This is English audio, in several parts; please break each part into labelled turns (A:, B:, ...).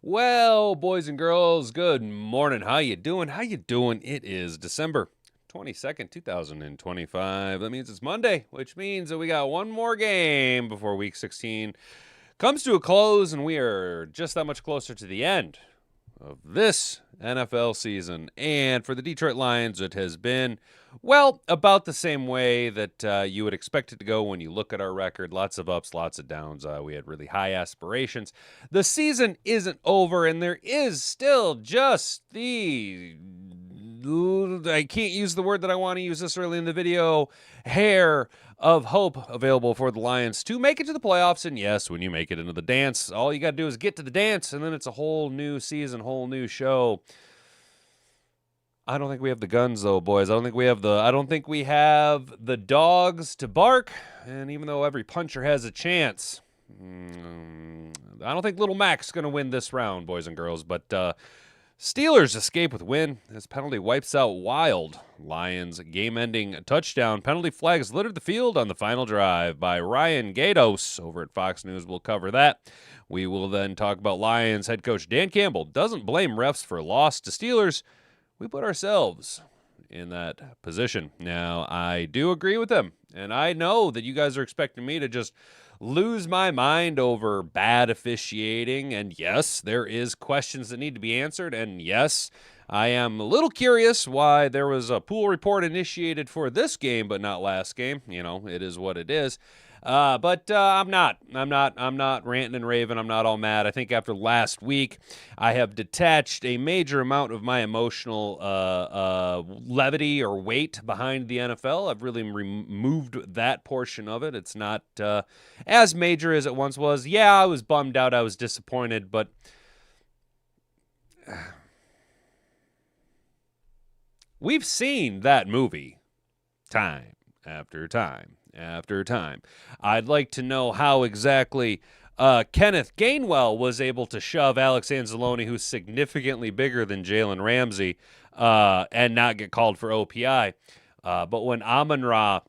A: Well, boys and girls, good morning. How you doing? How you doing? It is December 22nd, 2025. That means it's Monday, which means that we got one more game before week 16 comes to a close, and we are just that much closer to the end of this NFL season. And for the Detroit Lions, it has been, well, about the same way that you would expect it to go when you look at our record. Lots of ups, lots of downs. We had really high aspirations. The season isn't over, and there is still just I can't use the word that I want to use this early in the video, hair of hope available for the Lions to make it to the playoffs. And yes, when you make it into the dance, all you got to do is get to the dance, and then it's a whole new season, whole new show. I don't think we have the guns, though, boys. I don't think we have the dogs to bark. And even though every puncher has a chance, I don't think Little Mac's going to win this round, boys and girls. But Steelers escape with win. This penalty wipes out Wild. Lions game-ending touchdown. Penalty flags littered the field on the final drive by Ryan Gatos over at Fox News. We'll cover that. We will then talk about Lions head coach Dan Campbell doesn't blame refs for loss to Steelers. We put ourselves in that position. Now, I do agree with them, and I know that you guys are expecting me to just lose my mind over bad officiating, and yes, there is questions that need to be answered, and yes, I am a little curious why there was a pool report initiated for this game but not last game. You know, it is what it is. But I'm not ranting and raving. I'm not all mad. I think after last week, I have detached a major amount of my emotional levity or weight behind the NFL. I've really removed that portion of it. It's not as major as it once was. Yeah, I was bummed out. I was disappointed, but we've seen that movie time after time after time. I'd like to know how exactly Kenneth Gainwell was able to shove Alex Anzalone, who's significantly bigger than Jalen Ramsey, and not get called for OPI. But when Amon-Ra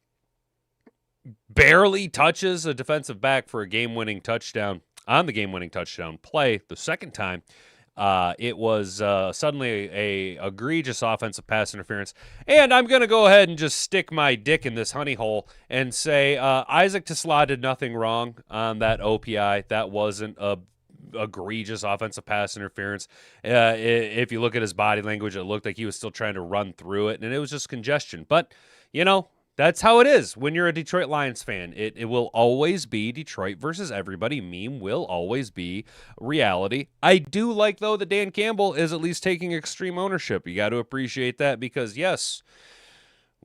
A: barely touches a defensive back for a game-winning touchdown on the game-winning touchdown play the second time, it was suddenly a egregious offensive pass interference. And I'm going to go ahead and just stick my dick in this honey hole and say Isaac Tesla did nothing wrong on that OPI. That wasn't a egregious offensive pass interference. If you look at his body language, it looked like he was still trying to run through it, and it was just congestion. But, you know, that's how it is when you're a Detroit Lions fan. It will always be Detroit versus everybody. Meme will always be reality. I do like, though, that Dan Campbell is at least taking extreme ownership. You got to appreciate that because, yes,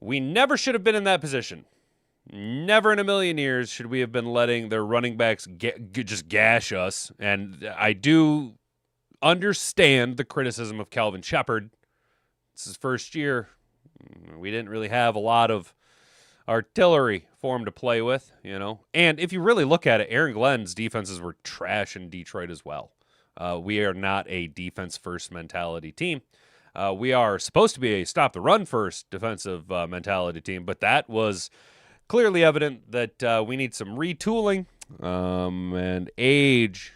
A: we never should have been in that position. Never in a million years should we have been letting their running backs just gash us. And I do understand the criticism of Calvin Shepard. It's his first year. We didn't really have a lot of artillery for him to play with, you know. And if you really look at it, Aaron Glenn's defenses were trash in Detroit as well. We are not a defense-first mentality team. We are supposed to be a stop-the-run-first defensive mentality team, but that was clearly evident that we need some retooling, and age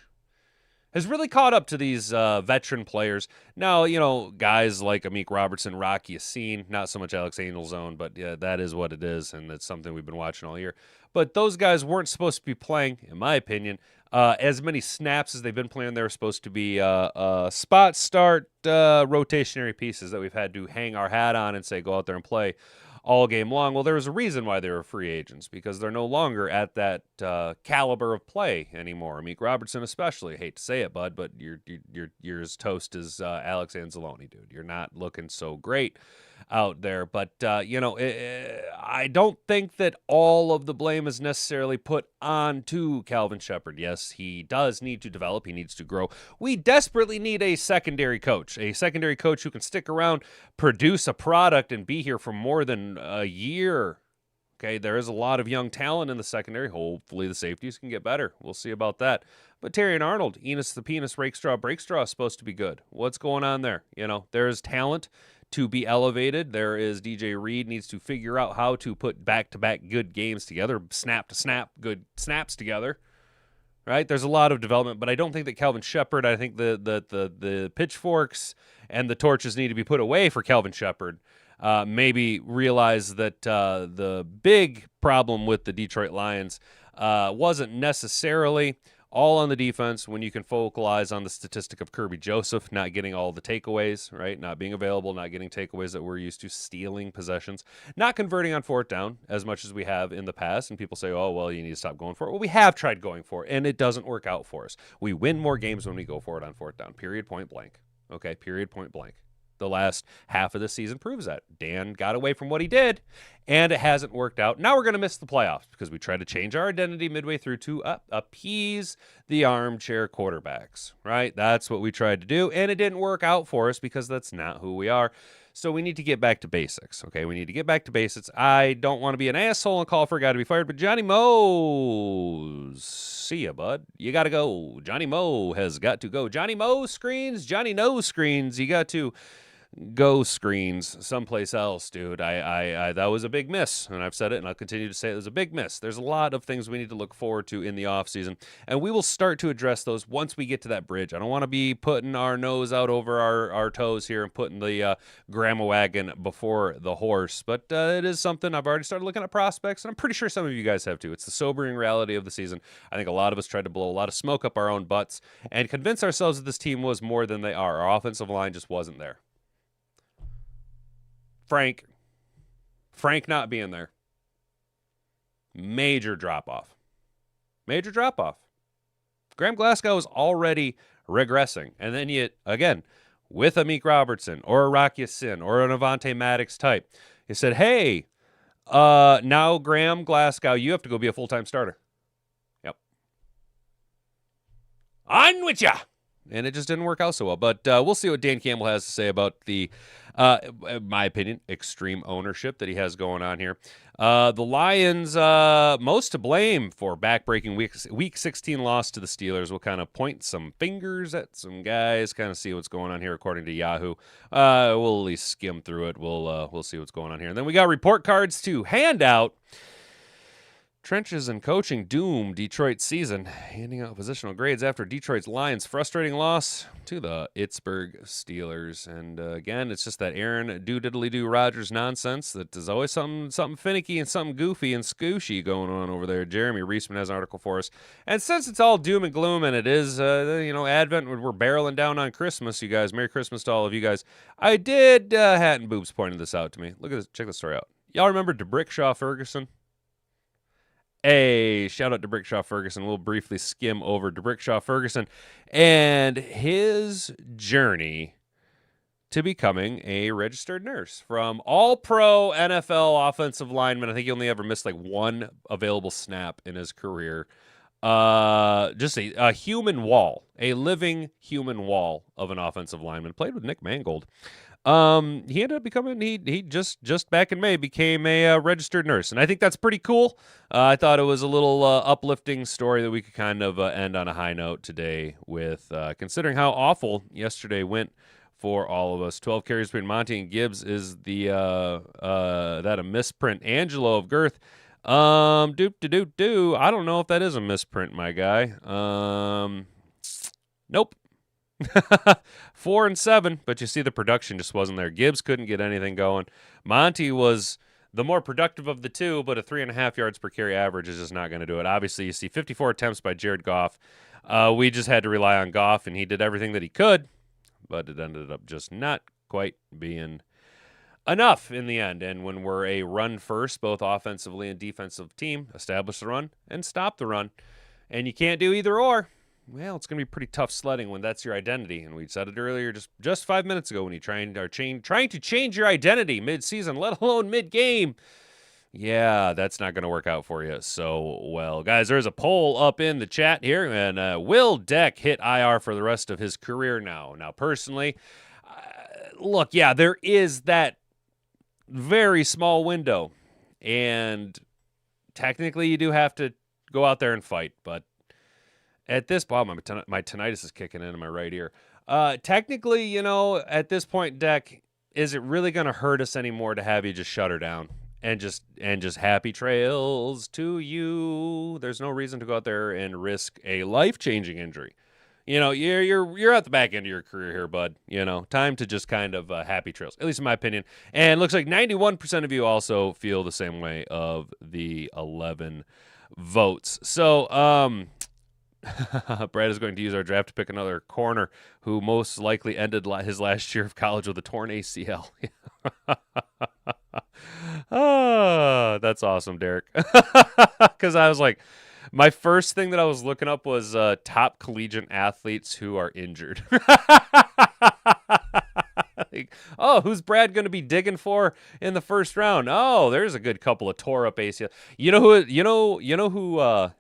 A: has really caught up to these veteran players. Now, you know, guys like Amik Robertson, Rocky Yassin, not so much Alex Anzalone, but yeah, that is what it is, and it's something we've been watching all year. But those guys weren't supposed to be playing, in my opinion, as many snaps as they've been playing. They were supposed to be spot start rotationary pieces that we've had to hang our hat on and say, go out there and play all game long. Well, there was a reason why they were free agents, because they're no longer at that caliber of play anymore. Amik Robertson especially. I hate to say it, bud, but you're as toast as Alex Anzalone, dude. You're not looking so great out there. But, you know, I don't think that all of the blame is necessarily put on to Calvin Shepard. Yes, he does need to develop. He needs to grow. We desperately need a secondary coach who can stick around, produce a product, and be here for more than a year. Okay, there is a lot of young talent in the secondary. Hopefully the safeties can get better. We'll see about that. But Terry and Arnold, Enos the Penis, Breakstraw is supposed to be good. What's going on there? You know, there is talent to be elevated. There is DJ Reed needs to figure out how to put back-to-back good games together, snap-to-snap good snaps together. right? There's a lot of development, but I don't think that Calvin Shepard, I think the pitchforks and the torches need to be put away for Calvin Shepard. Maybe realize that the big problem with the Detroit Lions wasn't necessarily all on the defense when you can focalize on the statistic of Kirby Joseph not getting all the takeaways, right? Not being available, not getting takeaways that we're used to, stealing possessions, not converting on fourth down as much as we have in the past. And people say, oh, well, you need to stop going for it. Well, we have tried going for it, and it doesn't work out for us. We win more games when we go for it on fourth down, period, point blank. Okay, period, point blank. The last half of the season proves that. Dan got away from what he did, and it hasn't worked out. Now we're going to miss the playoffs because we tried to change our identity midway through to appease the armchair quarterbacks, right? That's what we tried to do, and it didn't work out for us because that's not who we are. So we need to get back to basics, okay? We need to get back to basics. I don't want to be an asshole and call for a guy to be fired, but Johnny Moe's, see ya, bud. You got to go. Johnny Moe has got to go. Johnny Moe screens, Johnny No screens. You got to go screens someplace else, dude. I that was a big miss, and I've said it, and I'll continue to say it was a big miss. There's a lot of things we need to look forward to in the offseason, and we will start to address those once we get to that bridge. I don't want to be putting our nose out over our toes here and putting the grandma wagon before the horse, but it is something I've already started looking at prospects, and I'm pretty sure some of you guys have too. It's the sobering reality of the season. I think a lot of us tried to blow a lot of smoke up our own butts and convince ourselves that this team was more than they are. Our offensive line just wasn't there. Frank not being there. Major drop-off. Major drop-off. Graham Glasgow is already regressing. And then you, again, with a Meek Robertson or a Rock Ya-Sin or an Avante Maddox type, you said, hey, now Graham Glasgow, you have to go be a full-time starter. Yep. On with ya! And it just didn't work out so well. But we'll see what Dan Campbell has to say about the, in my opinion, extreme ownership that he has going on here. The Lions, most to blame for backbreaking week 16 loss to the Steelers. We'll kind of point some fingers at some guys, kind of see what's going on here according to Yahoo. We'll at least skim through it. We'll see what's going on here. And then we got report cards to hand out. Trenches and coaching doom Detroit's season, handing out positional grades after Detroit's Lions' frustrating loss to the Pittsburgh Steelers. And again, it's just that Aaron do-diddly-do Rodgers nonsense that is always something finicky and something goofy and scooshy going on over there. Jeremy Reisman has an article for us. And since it's all doom and gloom and it is, Advent, we're barreling down on Christmas, you guys. Merry Christmas to all of you guys. I did, Hat and Boobs pointed this out to me. Look at this. Check this story out. Y'all remember DeBrickshaw Ferguson? Hey, shout out to Brickshaw Ferguson. We'll briefly skim over DeBrickshaw Ferguson and his journey to becoming a registered nurse. From all-pro NFL offensive lineman, I think he only ever missed like one available snap in his career. Just a human wall, a living human wall of an offensive lineman. Played with Nick Mangold. He ended up becoming, he just back in May became a registered nurse. And I think that's pretty cool. I thought it was a little uplifting story that we could kind of end on a high note today with, considering how awful yesterday went for all of us. 12 carries between Monty and Gibbs is that a misprint. Angelo of Girth. I don't know if that is a misprint, my guy. Nope. 4 and 7, but you see the production just wasn't there. Gibbs couldn't get anything going. Monty was the more productive of the two, but a 3.5 yards per carry average is just not going to do it. Obviously, you see 54 attempts by Jared Goff. We just had to rely on Goff, and he did everything that he could, but it ended up just not quite being enough in the end. And when we're a run-first, both offensively and defensive team, establish the run and stop the run. And you can't do either or. Well, it's going to be pretty tough sledding when that's your identity. And we said it earlier just 5 minutes ago when you trying to change your identity mid-season, let alone mid-game. Yeah, that's not going to work out for you. So, well, guys, there's a poll up in the chat here. And will Deck hit IR for the rest of his career now? Now, personally, look, yeah, there is that very small window. And technically, you do have to go out there and fight. But at this point, my tinnitus is kicking in my right ear. Technically, at this point, Deck, is it really going to hurt us anymore to have you just shut her down? and just happy trails to you. There's no reason to go out there and risk a life-changing injury. You know, you're at the back end of your career here, bud. You know, time to just kind of happy trails, at least in my opinion. And it looks like 91% of you also feel the same way of the 11 votes. So, Brad is going to use our draft to pick another corner who most likely ended his last year of college with a torn ACL. Oh, that's awesome, Derek. Because I was like, my first thing that I was looking up was top collegiate athletes who are injured. Like, oh, who's Brad going to be digging for in the first round? Oh, there's a good couple of tore up ACL. You know who? You know who?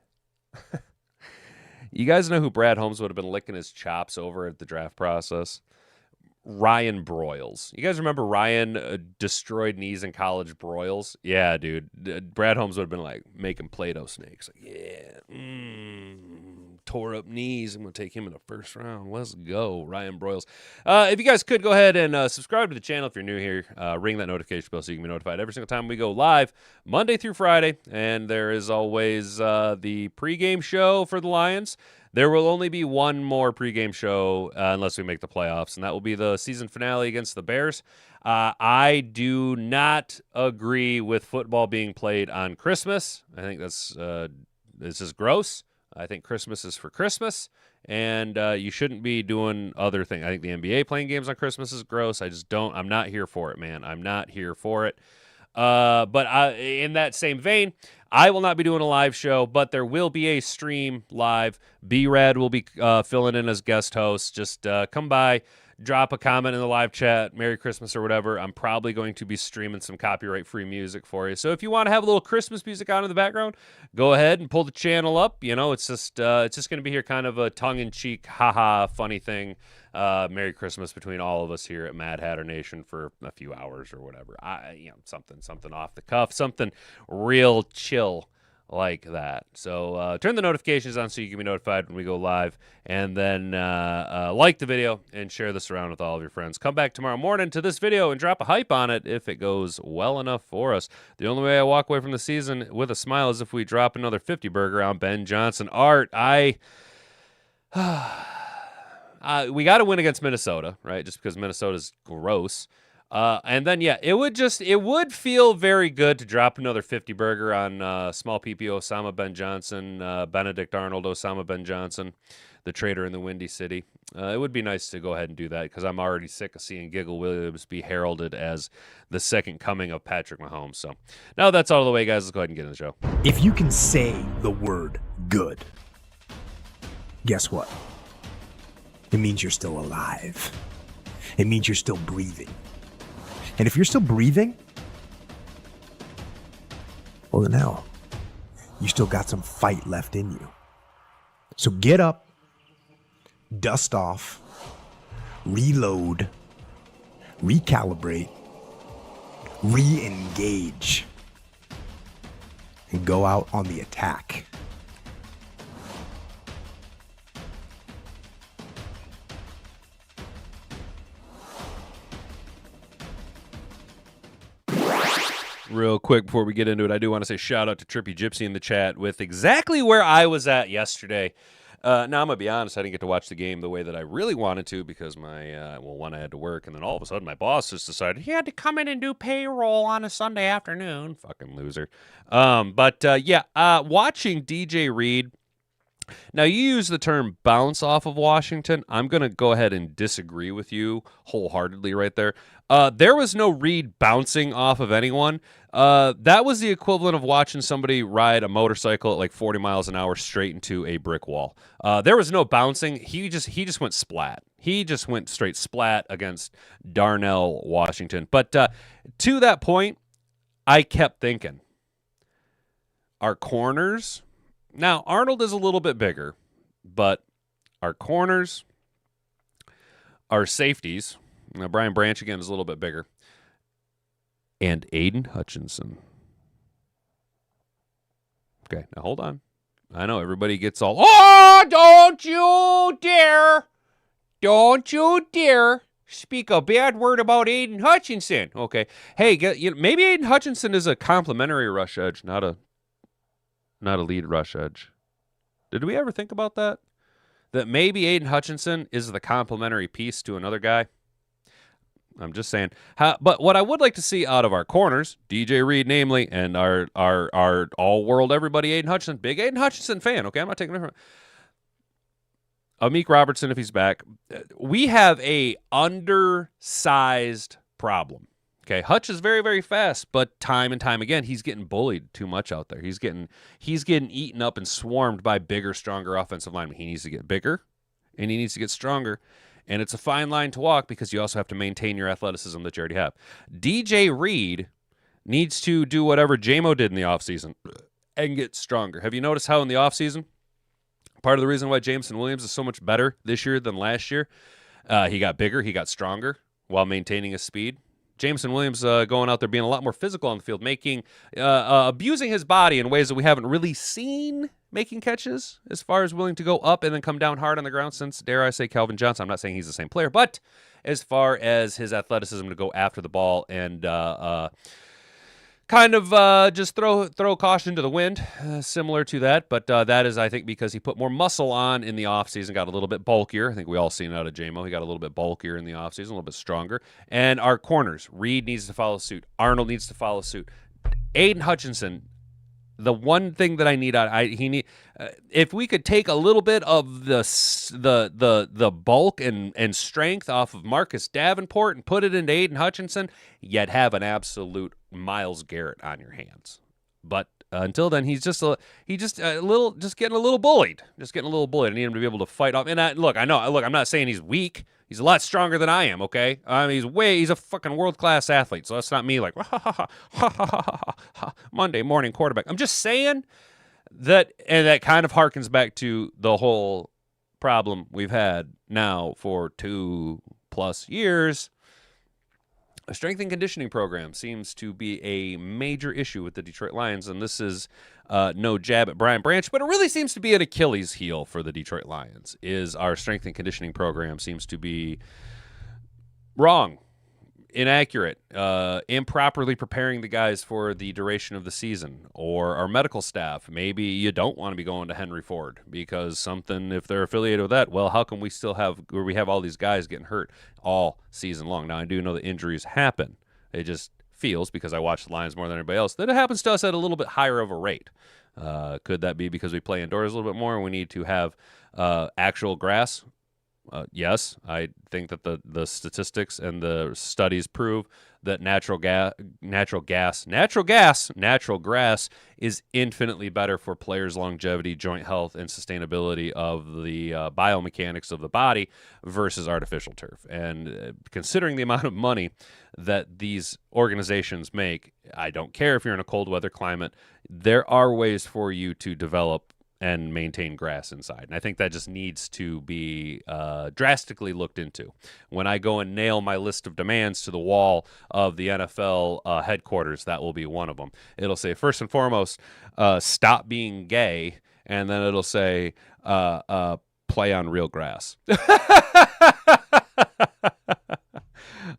A: You guys know who Brad Holmes would have been licking his chops over at the draft process? Ryan Broyles. You guys remember Ryan destroyed knees in college Broyles? Yeah, dude. Brad Holmes would have been like making Play-Doh snakes. Like, yeah, tore up knees. I'm going to take him in the first round. Let's go, Ryan Broyles. If you guys could go ahead and subscribe to the channel if you're new here. Ring that notification bell so you can be notified every single time we go live, Monday through Friday. And there is always the pregame show for the Lions. There will only be one more pregame show unless we make the playoffs, and that will be the season finale against the Bears. I do not agree with football being played on Christmas. I think this is gross. I think Christmas is for Christmas, and you shouldn't be doing other things. I think the NBA playing games on Christmas is gross. I'm not here for it, man. I'm not here for it. But in that same vein, I will not be doing a live show, but there will be a stream live. B-Rad will be filling in as guest host. Just come by, drop a comment in the live chat, Merry Christmas or whatever. I'm probably going to be streaming some copyright-free music for you. So if you want to have a little Christmas music on in the background, go ahead and pull the channel up. You know, it's just going to be here, kind of a tongue-in-cheek, haha, funny thing. Merry Christmas between all of us here at Mad Hatter Nation for a few hours or whatever. Something off the cuff, something real chill like that. So turn the notifications on so you can be notified when we go live, and then like the video and share this around with all of your friends. Come back tomorrow morning to this video and drop a hype on it if it goes well enough for us. The only way I walk away from the season with a smile is if we drop another 50 burger on Ben Johnson. Art, we got to win against Minnesota, right? Just because Minnesota's gross. And then, yeah, it would feel very good to drop another 50 burger on small PP Osama Ben Johnson, Benedict Arnold Osama Ben Johnson, the traitor in the Windy City. It would be nice to go ahead and do that because I'm already sick of seeing Giggle Williams be heralded as the second coming of Patrick Mahomes. So now that's all the way, guys. Let's go ahead and get in the show.
B: If you can say the word good, guess what? It means you're still alive. It means you're still breathing. And if you're still breathing, well, then hell, you still got some fight left in you. So get up, dust off, reload, recalibrate, re-engage, and go out on the attack.
A: Real quick before we get into it, I do want to say shout out to Trippy Gypsy in the chat with exactly where I was at yesterday. Now, I'm going to be honest, I didn't get to watch the game the way that I really wanted to because one, I had to work, and then all of a sudden my boss just decided he had to come in and do payroll on a Sunday afternoon. Fucking loser. Watching DJ Reed. Now, you use the term bounce off of Washington. I'm going to go ahead and disagree with you wholeheartedly right there. There was no Reed bouncing off of anyone. That was the equivalent of watching somebody ride a motorcycle at like 40 miles an hour straight into a brick wall. There was no bouncing. He just went splat. He just went straight splat against Darnell Washington. But to that point, I kept thinking, our corners... Now, Arnold is a little bit bigger, but our corners, our safeties, now Brian Branch again is a little bit bigger, and Aiden Hutchinson. Okay, now hold on. I know everybody gets all, oh, don't you dare speak a bad word about Aiden Hutchinson. Okay. Hey, maybe Aiden Hutchinson is a complimentary rush edge, not a lead rush edge. Did we ever think about that? That maybe Aiden Hutchinson is the complementary piece to another guy? I'm just saying. But what I would like to see out of our corners, DJ Reed, namely, and our all-world everybody, Aiden Hutchinson, big Aiden Hutchinson fan, okay? I'm not taking it from Amik Robertson, if he's back. We have a undersized problem. Okay, Hutch is very, very fast, but time and time again, he's getting bullied too much out there. He's getting eaten up and swarmed by bigger, stronger offensive linemen. He needs to get bigger, and he needs to get stronger. And it's a fine line to walk because you also have to maintain your athleticism that you already have. DJ Reed needs to do whatever JMO did in the offseason and get stronger. Have you noticed how in the offseason, part of the reason why Jameson Williams is so much better this year than last year, he got bigger, he got stronger while maintaining his speed. Jameson Williams going out there being a lot more physical on the field, abusing his body in ways that we haven't really seen, making catches as far as willing to go up and then come down hard on the ground since, dare I say, Calvin Johnson. I'm not saying he's the same player, but as far as his athleticism to go after the ball and just throw caution to the wind, similar to that. But that is, I think, because he put more muscle on in the offseason, got a little bit bulkier. I think we all seen it out of JMO. He got a little bit bulkier in the offseason, a little bit stronger. And our corners, Reed needs to follow suit. Arnold needs to follow suit. Aiden Hutchinson, the one thing that I need, if we could take a little bit of the bulk and strength off of Marcus Davenport and put it into Aiden Hutchinson, yet have an absolute Myles Garrett on your hands. But until then, he's getting a little bullied. I need him to be able to fight off. And I'm not saying he's weak. He's a lot stronger than I am, okay? He's a fucking world-class athlete, so that's not me like, Monday morning quarterback. I'm just saying that, and that kind of harkens back to the whole problem we've had now for 2+ years. A strength and conditioning program seems to be a major issue with the Detroit Lions, and this is no jab at Brian Branch, but it really seems to be an Achilles heel for the Detroit Lions, is our strength and conditioning program seems to be wrong, inaccurate, improperly preparing the guys for the duration of the season, or our medical staff. Maybe you don't want to be going to Henry Ford because if they're affiliated with that, well, how come we have all these guys getting hurt all season long? Now, I do know that injuries happen. It just feels, because I watch the Lions more than anybody else, that it happens to us at a little bit higher of a rate. Could that be because we play indoors a little bit more and we need to have actual grass? Yes, I think that the statistics and the studies prove that natural grass is infinitely better for players' longevity, joint health, and sustainability of the biomechanics of the body versus artificial turf. And considering the amount of money that these organizations make, I don't care if you're in a cold weather climate, there are ways for you to develop and maintain grass inside. And I think that just needs to be drastically looked into. When I go and nail my list of demands to the wall of the NFL headquarters, that will be one of them. It'll say, first and foremost, stop being gay, and then it'll say, play on real grass.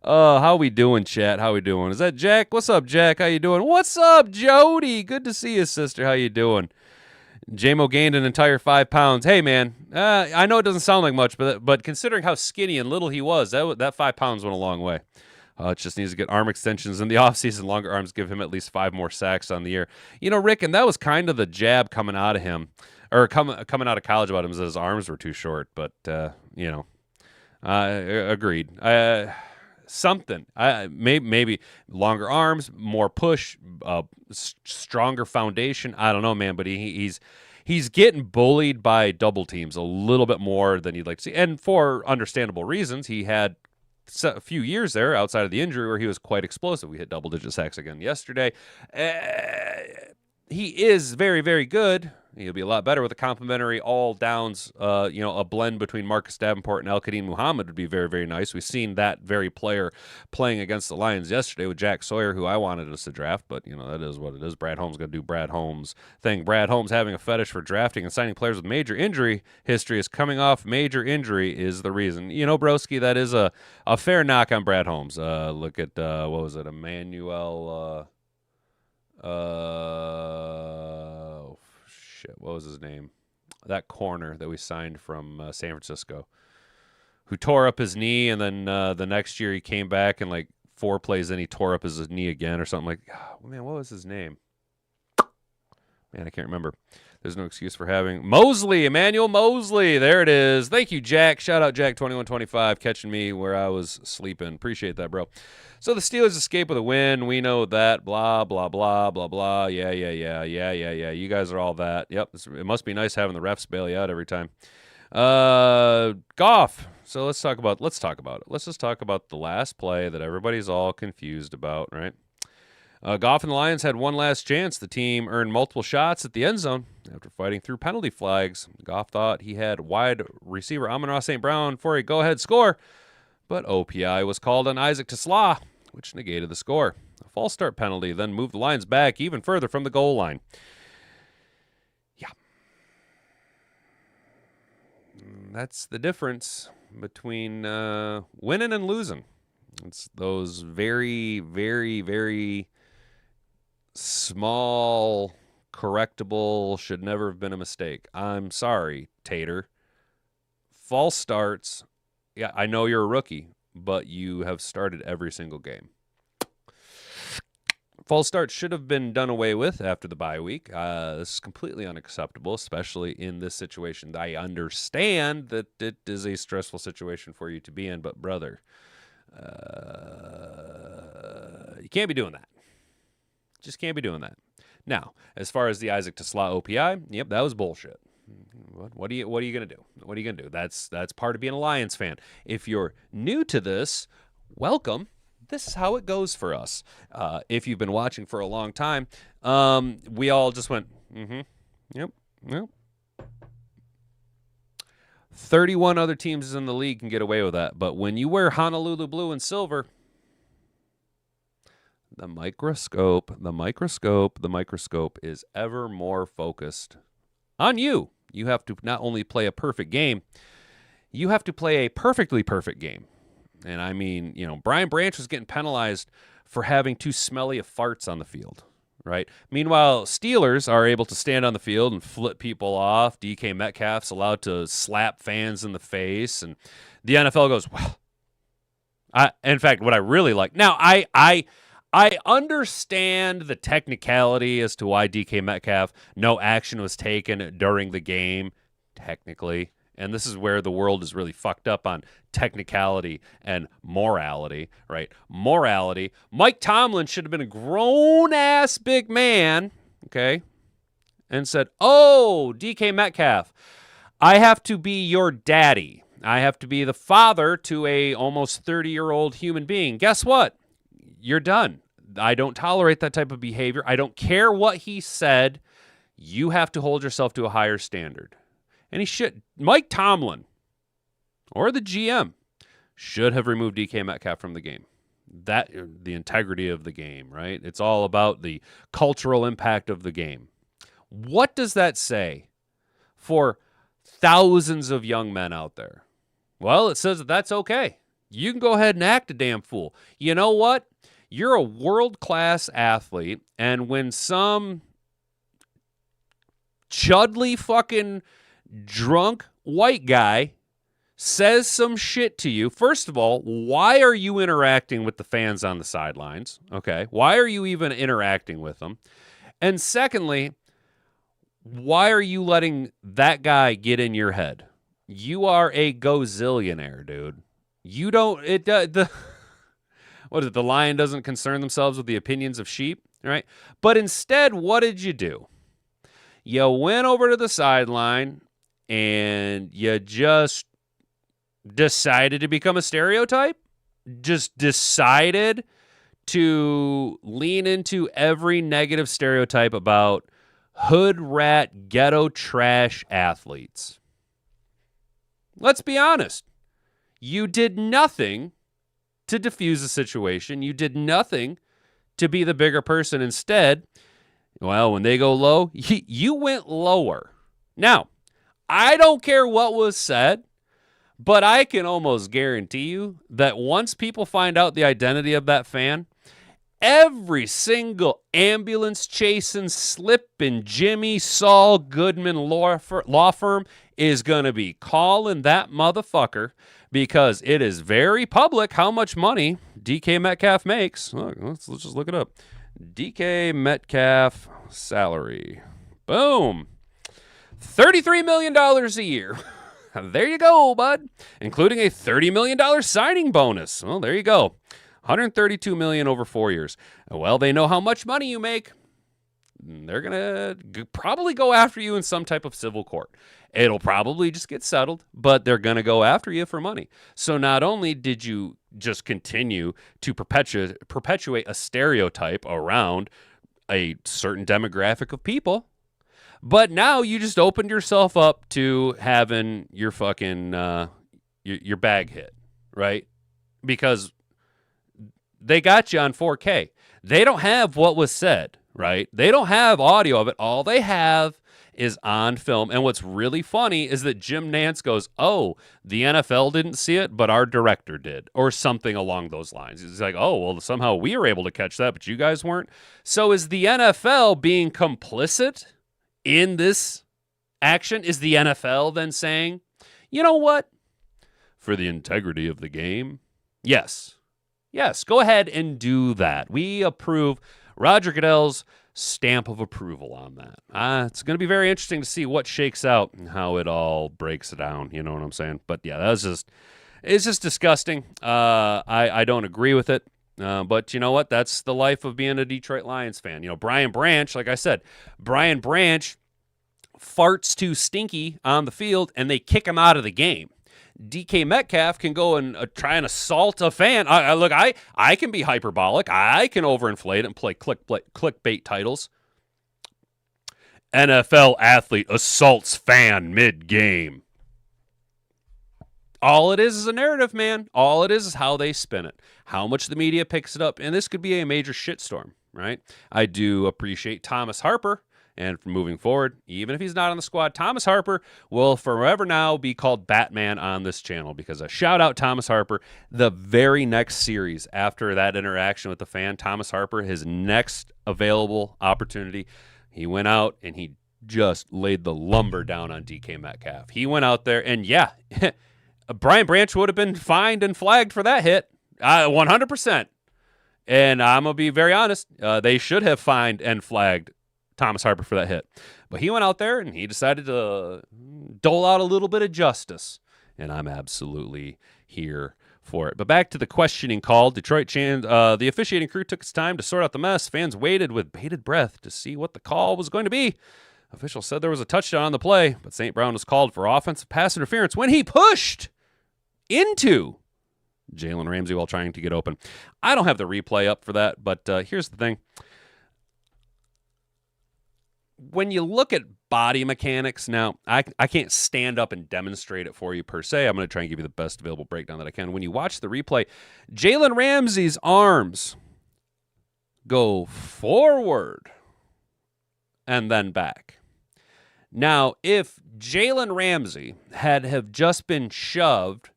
A: Oh, how we doing, chat? How we doing? Is that Jack? What's up, Jack? How you doing? What's up, Jody? Good to see you, sister. How you doing? JMO gained an entire 5 pounds. Hey, man, I know it doesn't sound like much, but considering how skinny and little he was, that 5 pounds went a long way. It just needs to get arm extensions in the offseason. Longer arms give him at least 5 more sacks on the year. You know, Rick, and that was kind of the jab coming out of him, or coming out of college about him, is that his arms were too short. But, agreed. Something. Maybe longer arms, more push, stronger foundation. I don't know, man, but he's getting bullied by double teams a little bit more than you'd like to see, and for understandable reasons. He had a few years there outside of the injury where he was quite explosive. We hit double-digit sacks again yesterday. He is very, very good. He'll be a lot better with a complimentary all downs, a blend between Marcus Davenport and Al-Qadim Muhammad would be very, very nice. We've seen that very player playing against the Lions yesterday with Jack Sawyer, who I wanted us to draft, but, that is what it is. Brad Holmes going to do Brad Holmes thing. Brad Holmes having a fetish for drafting and signing players with major injury history is coming off major injury is the reason. Broski, that is a fair knock on Brad Holmes. Look at, what was it, Emmanuel... what was his name? That corner that we signed from San Francisco, who tore up his knee, and then the next year he came back and like 4 plays in he tore up his knee again or something like. Oh, man, what was his name? Man, I can't remember. There's no excuse for having Mosley, Emmanuel Mosley. There it is. Thank you, Jack. Shout out Jack 2125 catching me where I was sleeping. Appreciate that, bro. So the Steelers escape with a win. We know that. Blah, blah, blah, blah, blah. Yeah. You guys are all that. Yep. It must be nice having the refs bail you out every time. Goff. So let's talk about it. Let's just talk about the last play that everybody's all confused about, right? Goff and the Lions had one last chance. The team earned multiple shots at the end zone after fighting through penalty flags. Goff thought he had wide receiver Amon-Ra St. Brown for a go-ahead score, but OPI was called on Isaac Tesla, which negated the score. A false start penalty then moved the Lions back even further from the goal line. Yeah. That's the difference between winning and losing. It's those very, very, very small, correctable, should never have been a mistake. I'm sorry, Tater. False starts. Yeah, I know you're a rookie, but you have started every single game. False starts should have been done away with after the bye week. This is completely unacceptable, especially in this situation. I understand that it is a stressful situation for you to be in, but brother, you can't be doing that. Just can't be doing that. Now, as far as the Isaac Tesla OPI, yep, that was bullshit. What are you gonna do? What are you gonna do? That's part of being a Lions fan. If you're new to this, welcome. This is how it goes for us. If you've been watching for a long time, we all just went, yep. 31 other teams in the league can get away with that, but when you wear Honolulu blue and silver, the microscope is ever more focused on you. You have to not only play a perfect game, you have to play a perfectly perfect game. And I mean, Brian Branch was getting penalized for having too smelly of farts on the field, right? Meanwhile, Steelers are able to stand on the field and flip people off. DK Metcalf's allowed to slap fans in the face. And the NFL goes, well, in fact, what I really like, now I understand the technicality as to why DK Metcalf, no action was taken during the game, technically. And this is where the world is really fucked up on technicality and morality, right? Morality. Mike Tomlin should have been a grown-ass big man, okay, and said, oh, DK Metcalf, I have to be your daddy. I have to be the father to a almost 30-year-old human being. Guess what? You're done. I don't tolerate that type of behavior. I don't care what he said. You have to hold yourself to a higher standard. And he should. Mike Tomlin or the GM should have removed DK Metcalf from the game. That the integrity of the game, right? It's all about the cultural impact of the game. What does that say for thousands of young men out there? Well, it says that that's okay. You can go ahead and act a damn fool. You know what? You're a world-class athlete, and when some chudly fucking drunk white guy says some shit to you, first of all, why are you interacting with the fans on the sidelines? Okay, why are you even interacting with them? And secondly, why are you letting that guy get in your head? You are a gozillionaire, dude. You don't, what is it? The lion doesn't concern themselves with the opinions of sheep, right? But instead, what did you do? You went over to the sideline and you just decided to become a stereotype? Just decided to lean into every negative stereotype about hood rat, ghetto trash athletes. Let's be honest. You did nothing to diffuse the situation. You did nothing to be the bigger person. Instead, well, when they go low, you went lower. Now, I don't care what was said, but I can almost guarantee you that once people find out the identity of that fan, every single ambulance chasing, slipping Jimmy Saul Goodman law firm is going to be calling that motherfucker because it is very public how much money DK Metcalf makes. Let's just look it up. DK Metcalf salary. Boom. $33 million a year. There you go, bud. Including a $30 million signing bonus. Well, there you go. $132 million over 4 years. Well, they know how much money you make. They're going to probably go after you in some type of civil court. It'll probably just get settled, but they're going to go after you for money. So not only did you just continue to perpetuate a stereotype around a certain demographic of people, but now you just opened yourself up to having your fucking your bag hit, right? Because they got you on 4K. They don't have what was said, right? They don't have audio of it. All they have is on film. And what's really funny is that Jim Nantz goes, oh, the NFL didn't see it, but our director did, or something along those lines. He's like, oh, well, somehow we were able to catch that, but you guys weren't. So is the NFL being complicit in this action? Is the NFL then saying, you know what? For the integrity of the game, yes, go ahead and do that. We approve Roger Goodell's stamp of approval on that. It's going to be very interesting to see what shakes out and how it all breaks down. You know what I'm saying? But yeah, it's just disgusting. I don't agree with it. But you know what? That's the life of being a Detroit Lions fan. You know, Brian Branch, like I said, Brian Branch farts too stinky on the field and they kick him out of the game. DK Metcalf can go and try and assault a fan. I can be hyperbolic. I can overinflate and play clickbait titles. NFL athlete assaults fan mid-game. All it is a narrative, man. All it is how they spin it, how much the media picks it up, and this could be a major shitstorm, right? I do appreciate Thomas Harper. And moving forward, even if he's not on the squad, Thomas Harper will forever now be called Batman on this channel because a shout out Thomas Harper. The very next series after that interaction with the fan, Thomas Harper, his next available opportunity, he went out and he just laid the lumber down on DK Metcalf. He went out there and yeah, Brian Branch would have been fined and flagged for that hit, 100%. And I'm going to be very honest, they should have fined and flagged Thomas Harper for that hit. But he went out there and he decided to dole out a little bit of justice. And I'm absolutely here for it. But back to the questioning call. The officiating crew took its time to sort out the mess. Fans waited with bated breath to see what the call was going to be. Officials said there was a touchdown on the play, but St. Brown was called for offensive pass interference when he pushed into Jalen Ramsey while trying to get open. I don't have the replay up for that, but here's the thing. When you look at body mechanics, now, I can't stand up and demonstrate it for you per se. I'm going to try and give you the best available breakdown that I can. When you watch the replay, Jalen Ramsey's arms go forward and then back. Now, if Jalen Ramsey had have just been shoved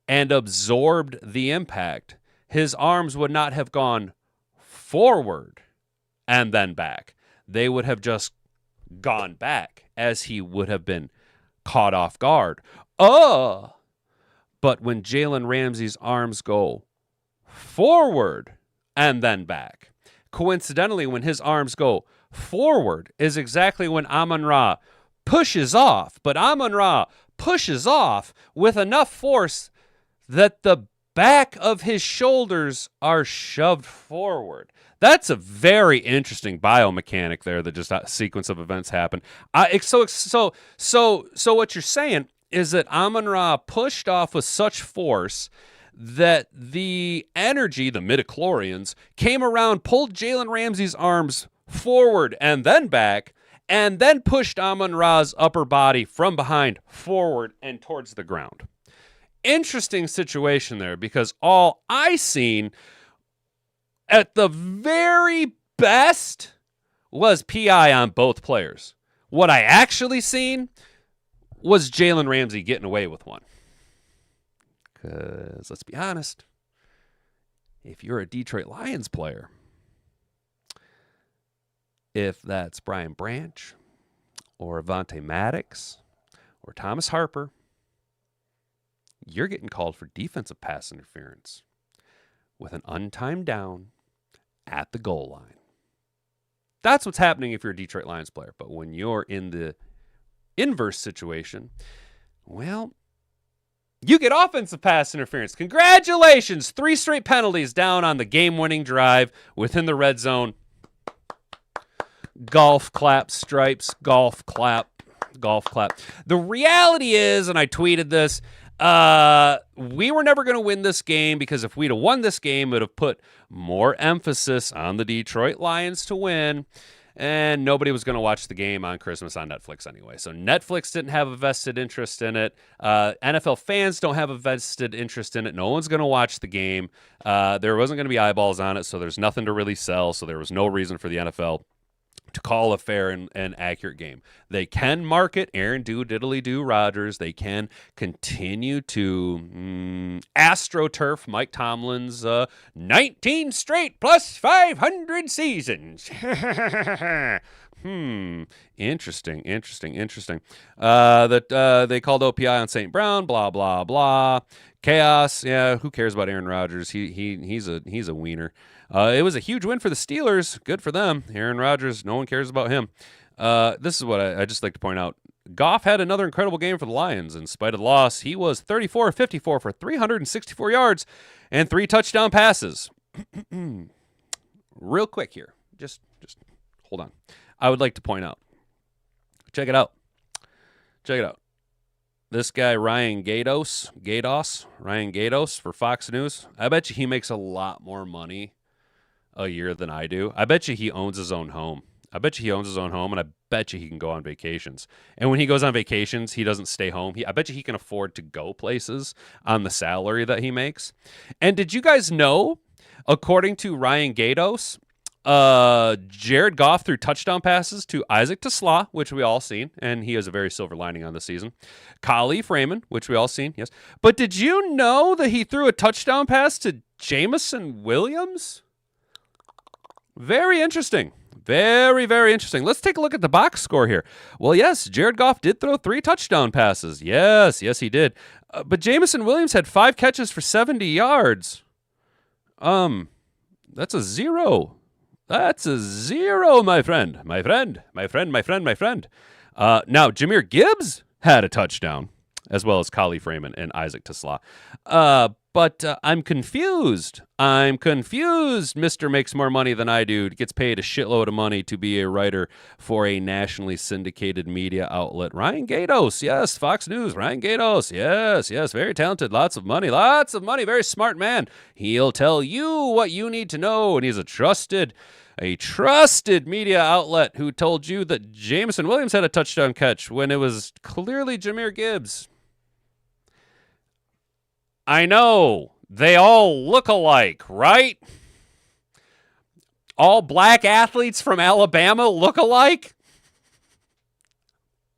A: and absorbed the impact, his arms would not have gone forward and then back. They would have just gone back as he would have been caught off guard. But when Jalen Ramsey's arms go forward and then back, coincidentally, when his arms go forward is exactly when Amon-Ra pushes off. But Amon-Ra pushes off with enough force that the back of his shoulders are shoved forward. That's a very interesting biomechanic there that just a sequence of events happen. So what you're saying is that Amon-Ra pushed off with such force that the energy, the midichlorians, came around, pulled Jalen Ramsey's arms forward and then back, and then pushed Amon-Ra's upper body from behind forward and towards the ground. Interesting situation there, because all I seen at the very best was PI on both players. What I actually seen was Jalen Ramsey getting away with one. Because let's be honest, if you're a Detroit Lions player, if that's Brian Branch or Avonte Maddox or Thomas Harper, you're getting called for defensive pass interference with an untimed down at the goal line. That's what's happening if you're a Detroit Lions player. But when you're in the inverse situation, well, you get offensive pass interference. Congratulations. 3 straight penalties down on the game-winning drive within the red zone. Golf clap, stripes, golf clap, golf clap. The reality is, and I tweeted this, we were never going to win this game, because if we'd have won this game, it would have put more emphasis on the Detroit Lions to win, and nobody was going to watch the game on Christmas on Netflix anyway. So Netflix didn't have a vested interest in it. NFL fans don't have a vested interest in it. No one's going to watch the game. There wasn't going to be eyeballs on it, so there's nothing to really sell, so there was no reason for the NFL to call a fair and accurate game. They can market Aaron Diddly-Do Rodgers. They can continue to astroturf Mike Tomlin's 19 straight plus 500 seasons. Interesting. That they called OPI on St. Brown, blah, blah, blah. Chaos. Yeah, who cares about Aaron Rodgers? He's a wiener. It was a huge win for the Steelers. Good for them. Aaron Rodgers, no one cares about him. This is what I just like to point out. Goff had another incredible game for the Lions. In spite of the loss, he was 34-54 for 364 yards and 3 touchdown passes. Real quick here. Just hold on. I would like to point out. Check it out. This guy, Ryan Gatos for Fox News. I bet you he makes a lot more money a year than I do. I bet you he owns his own home. And I bet you he can go on vacations. And when he goes on vacations, he doesn't stay home. I bet you he can afford to go places on the salary that he makes. And did you guys know, according to Ryan Gatos, Jared Goff threw touchdown passes to Isaac Tesla, which we all seen, and he has a very silver lining on the season. Khalif Raymond, which we all seen, yes. But did you know that he threw a touchdown pass to Jameson Williams? Very interesting. Very, very interesting. Let's take a look at the box score here. Well, yes, Jared Goff did throw 3 touchdown passes. Yes, he did. But Jameson Williams had 5 catches for 70 yards. That's a 0. That's a 0, my friend. Now, Jahmyr Gibbs had a touchdown, as well as Khalif Raymond and Isaac Tesla. But I'm confused. Mr. Makes more money than I do. Gets paid a shitload of money to be a writer for a nationally syndicated media outlet. Ryan Gatos, yes, Fox News. Ryan Gatos, yes, very talented. Lots of money. Very smart man. He'll tell you what you need to know, and he's a trusted media outlet who told you that Jameson Williams had a touchdown catch when it was clearly Jahmyr Gibbs. I know, they all look alike, right? All black athletes from Alabama look alike?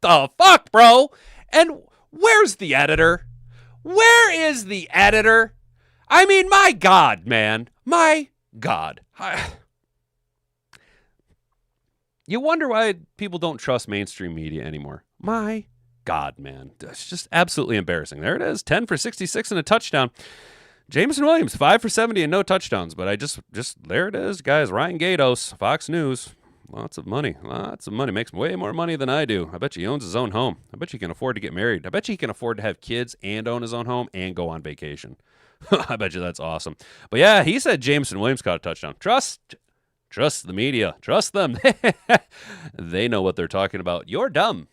A: The fuck, bro? And where's the editor? Where is the editor? I mean, my God, man. My God. You wonder why people don't trust mainstream media anymore. My God, man. It's just absolutely embarrassing. There it is. 10 for 66 and a touchdown. Jameson Williams, 5 for 70 and no touchdowns. But I just there it is, guys. Ryan Gatos, Fox News. Lots of money. Makes way more money than I do. I bet you he owns his own home. I bet you he can afford to get married. I bet you he can afford to have kids and own his own home and go on vacation. I bet you that's awesome. But yeah, he said Jameson Williams caught a touchdown. Trust the media. Trust them. They know what they're talking about. You're dumb.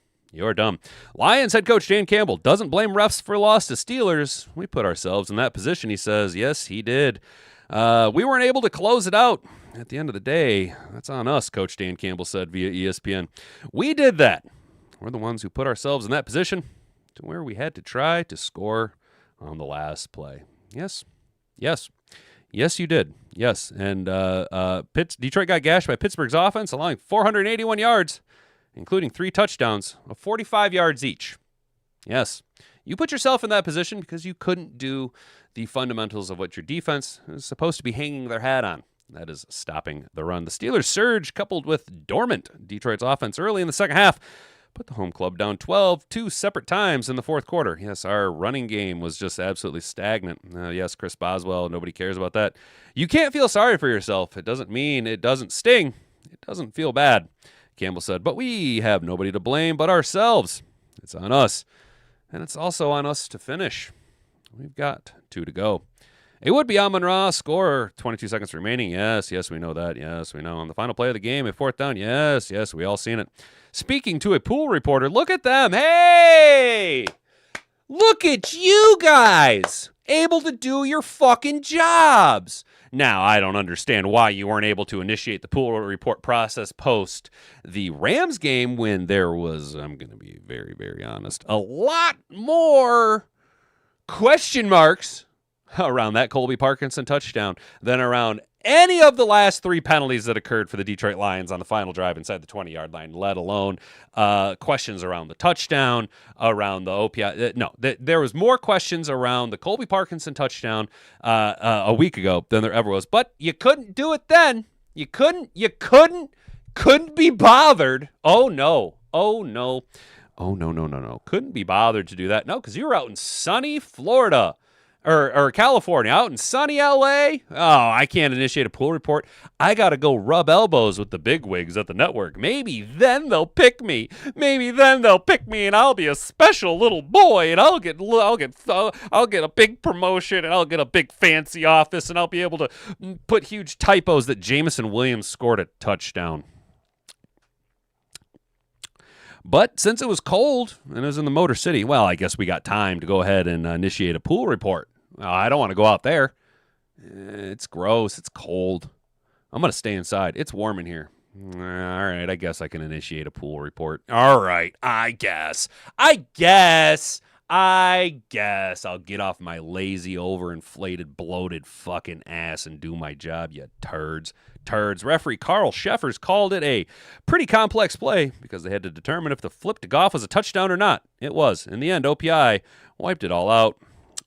A: Lions head coach Dan Campbell doesn't blame refs for loss to Steelers. We put ourselves in that position, he says. Yes, he did. We weren't able to close it out. At the end of the day, that's on us, Coach Dan Campbell said via ESPN. We did that. We're the ones who put ourselves in that position to where we had to try to score on the last play. Yes. Yes, you did. Yes. And Detroit got gashed by Pittsburgh's offense, allowing 481 yards, including 3 touchdowns of 45 yards each. Yes. You put yourself in that position because you couldn't do the fundamentals of what your defense is supposed to be hanging their hat on. That is stopping the run. The Steelers' surge, coupled with dormant Detroit's offense early in the second half, put the home club down 12 2 separate times in the fourth quarter. Yes, our running game was just absolutely stagnant. Yes, Chris Boswell, nobody cares about that. You can't feel sorry for yourself. It doesn't mean it doesn't sting. It doesn't feel bad, Campbell said. But we have nobody to blame but ourselves. It's on us. And it's also on us to finish. We've got 2 to go. A would-be Amon-Ra score, 22 seconds remaining. Yes, we know that. Yes, we know. On the final play of the game, a 4th down. Yes, we all seen it. Speaking to a pool reporter, look at them. Hey! Look at you guys! Able to do your fucking jobs. Now, I don't understand why you weren't able to initiate the pool report process post the Rams game when there was, I'm going to be very, very honest, a lot more question marks around that Colby Parkinson touchdown than around any of the last 3 penalties that occurred for the Detroit Lions on the final drive inside the 20-yard line, let alone questions around the touchdown, around the OPI. There was more questions around the Colby Parkinson touchdown a week ago than there ever was. But you couldn't do it then. You couldn't be bothered. Oh, no. Couldn't be bothered to do that. No, because you were out in sunny Florida. Or California, out in sunny L.A. Oh, I can't initiate a pool report. I got to go rub elbows with the bigwigs at the network. Maybe then they'll pick me. And I'll be a special little boy, and I'll get a big promotion, and I'll get a big fancy office, and I'll be able to put huge typos that Jameson Williams scored a touchdown. But since it was cold and it was in the Motor City, well, I guess we got time to go ahead and initiate a pool report. I don't want to go out there. It's gross. It's cold. I'm going to stay inside. It's warm in here. All right, I guess I can initiate a pool report. All right, I guess I'll get off my lazy, overinflated, bloated fucking ass and do my job, you turds. Referee Carl Sheffers called it a pretty complex play because they had to determine if the flip to Goff was a touchdown or not. It was. In the end, OPI wiped it all out.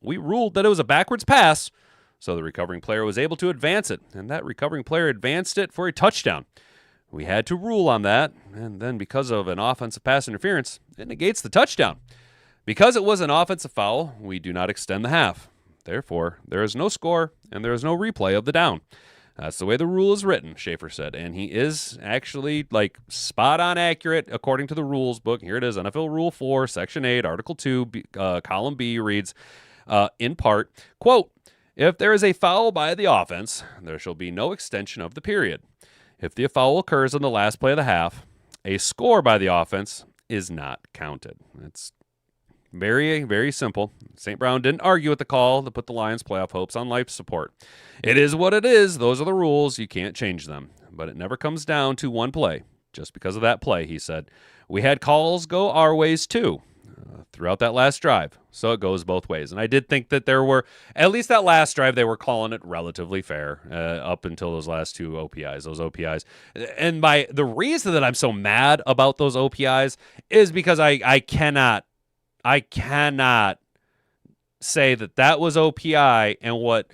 A: We ruled that it was a backwards pass, so the recovering player was able to advance it, and that recovering player advanced it for a touchdown. We had to rule on that, and then because of an offensive pass interference, it negates the touchdown. Because it was an offensive foul, we do not extend the half. Therefore, there is no score, and there is no replay of the down. That's the way the rule is written, Schaefer said. And he is actually, spot on accurate according to the rules book. Here it is, NFL Rule 4, Section 8, Article 2, Column B reads, in part, quote, if there is a foul by the offense, there shall be no extension of the period. If the foul occurs on the last play of the half, a score by the offense is not counted. It's very, very simple. St. Brown didn't argue with the call to put the Lions' playoff hopes on life support. It is what it is. Those are the rules. You can't change them. But it never comes down to one play. Just because of that play, he said. We had calls go our ways, too, throughout that last drive. So it goes both ways. And I did think that there were, at least that last drive, they were calling it relatively fair up until those last 2 OPIs. And the reason that I'm so mad about those OPIs is because I cannot say that was OPI and what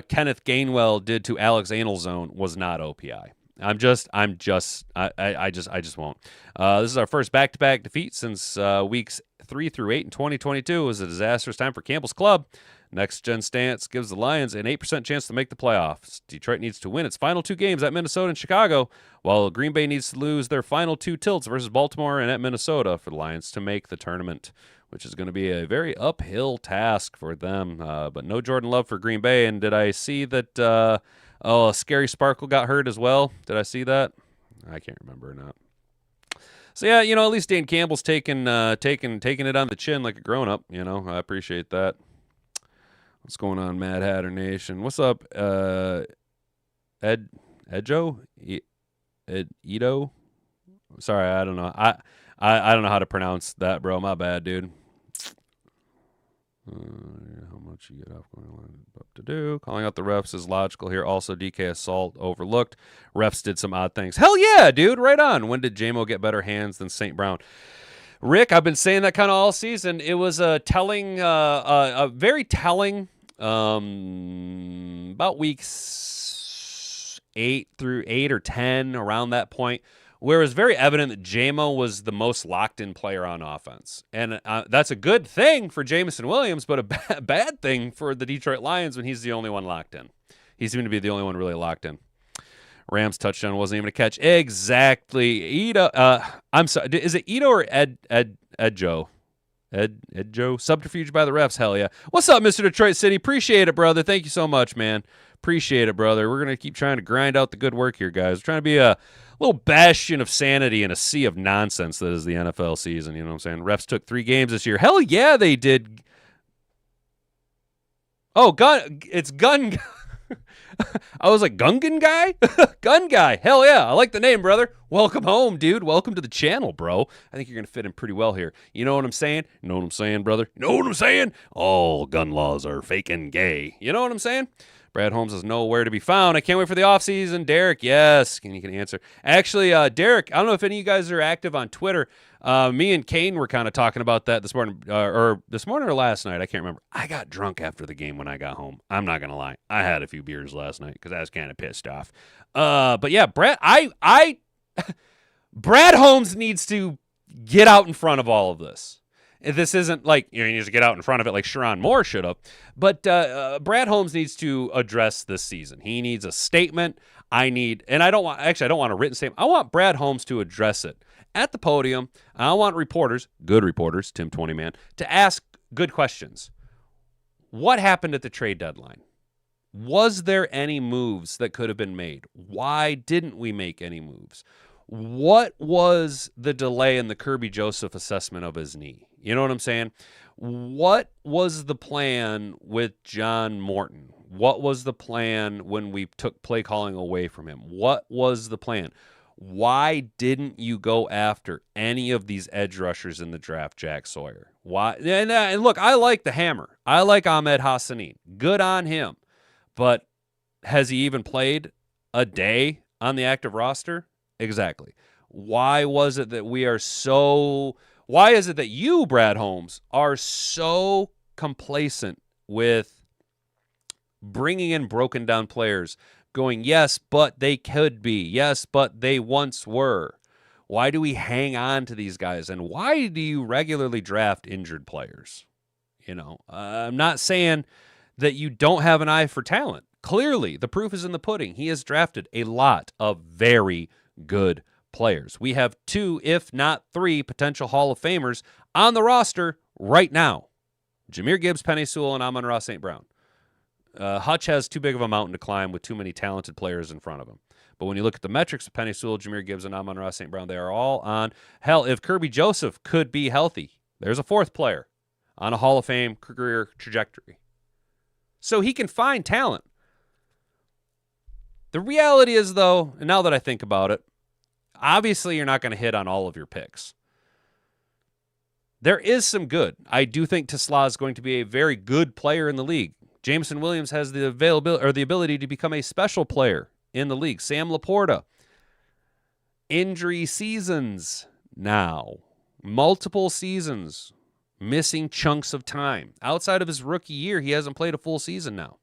A: Kenneth Gainwell did to Alex Anelzone was not OPI. I just won't. This is our first back-to-back defeat since weeks 3 through 8 in 2022. It was a disastrous time for Campbell's club. Next Gen Stance gives the Lions an 8% chance to make the playoffs. Detroit needs to win its final 2 games at Minnesota and Chicago, while Green Bay needs to lose their final 2 tilts versus Baltimore and at Minnesota for the Lions to make the tournament, which is going to be a very uphill task for them. But no Jordan Love for Green Bay. And did I see that Scary Sparkle got hurt as well? Did I see that? I can't remember or not. So, yeah, at least Dan Campbell's taking it on the chin like a grown-up. I appreciate that. What's going on, Mad Hatter Nation? What's up, Edjo? Edo? Sorry, I don't know. I don't know how to pronounce that, bro. My bad, dude. How much you get off going up to do? Calling out the refs is logical here. Also, DK assault overlooked. Refs did some odd things. Hell yeah, dude. Right on. When did JMO get better hands than St. Brown? Rick, I've been saying that kind of all season. It was a very telling. About weeks 8 or 10, around that point, where it was very evident that JMO was the most locked-in player on offense. And that's a good thing for Jameson Williams, but a bad thing for the Detroit Lions when he's the only one locked in. He seemed to be the only one really locked in. Rams touchdown wasn't even a catch. Exactly. Ito, I'm sorry. Is it Ito or Edjo? Edjo? Subterfuge by the refs. Hell yeah. What's up, Mr. Detroit City? Appreciate it, brother. Thank you so much, man. Appreciate it, brother. We're going to keep trying to grind out the good work here, guys. We're trying to be a little bastion of sanity in a sea of nonsense that is the NFL season. You know what I'm saying? Refs took 3 games this year. Hell yeah, they did. Oh, it's Gun. I was like, Gungan guy? Gun guy. Hell yeah. I like the name, brother. Welcome home, dude. Welcome to the channel, bro. I think you're going to fit in pretty well here. You know what I'm saying? You know what I'm saying, brother? You know what I'm saying? All gun laws are fake and gay. You know what I'm saying? Brad Holmes is nowhere to be found. I can't wait for the offseason. Derek, yes. You can answer. Actually, Derek, I don't know if any of you guys are active on Twitter. Me and Kane were kind of talking about that this morning or last night. I can't remember. I got drunk after the game when I got home. I'm not going to lie. I had a few beers last night because I was kind of pissed off. But yeah, Brad Holmes needs to get out in front of all of this. This isn't like, he needs to get out in front of it like Sharon Moore should have. But Brad Holmes needs to address this season. He needs a statement. I don't want a written statement. I want Brad Holmes to address it at the podium. I want reporters, good reporters, Tim 20 Man, to ask good questions. What happened at the trade deadline? Was there any moves that could have been made? Why didn't we make any moves? What was the delay in the Kirby Joseph assessment of his knee? You know what I'm saying? What was the plan with John Morton? What was the plan when we took play calling away from him? What was the plan? Why didn't you go after any of these edge rushers in the draft, Jack Sawyer? Why? And look, I like the hammer. I like Ahmed Hassanin. Good on him. But has he even played a day on the active roster? Exactly. Why is it that you, Brad Holmes, are so complacent with bringing in broken down players, going, yes, but they could be. Yes, but they once were. Why do we hang on to these guys? And why do you regularly draft injured players? I'm not saying that you don't have an eye for talent. Clearly, the proof is in the pudding. He has drafted a lot of very good players. We have 2, if not 3, potential Hall of Famers on the roster right now. Jahmyr Gibbs, Penei Sewell, and Amon-Ra St. Brown. Hutch has too big of a mountain to climb with too many talented players in front of him. But when you look at the metrics of Penei Sewell, Jahmyr Gibbs, and Amon-Ra St. Brown, they are all on. Hell, if Kirby Joseph could be healthy, there's a 4th player on a Hall of Fame career trajectory. So he can find talent. The reality is, though, and now that I think about it, obviously you're not going to hit on all of your picks. There is some good. I do think Tesla is going to be a very good player in the league. Jameson Williams has the availability or the ability to become a special player in the league. Sam Laporta, injury seasons now, multiple seasons, missing chunks of time. Outside of his rookie year, he hasn't played a full season now.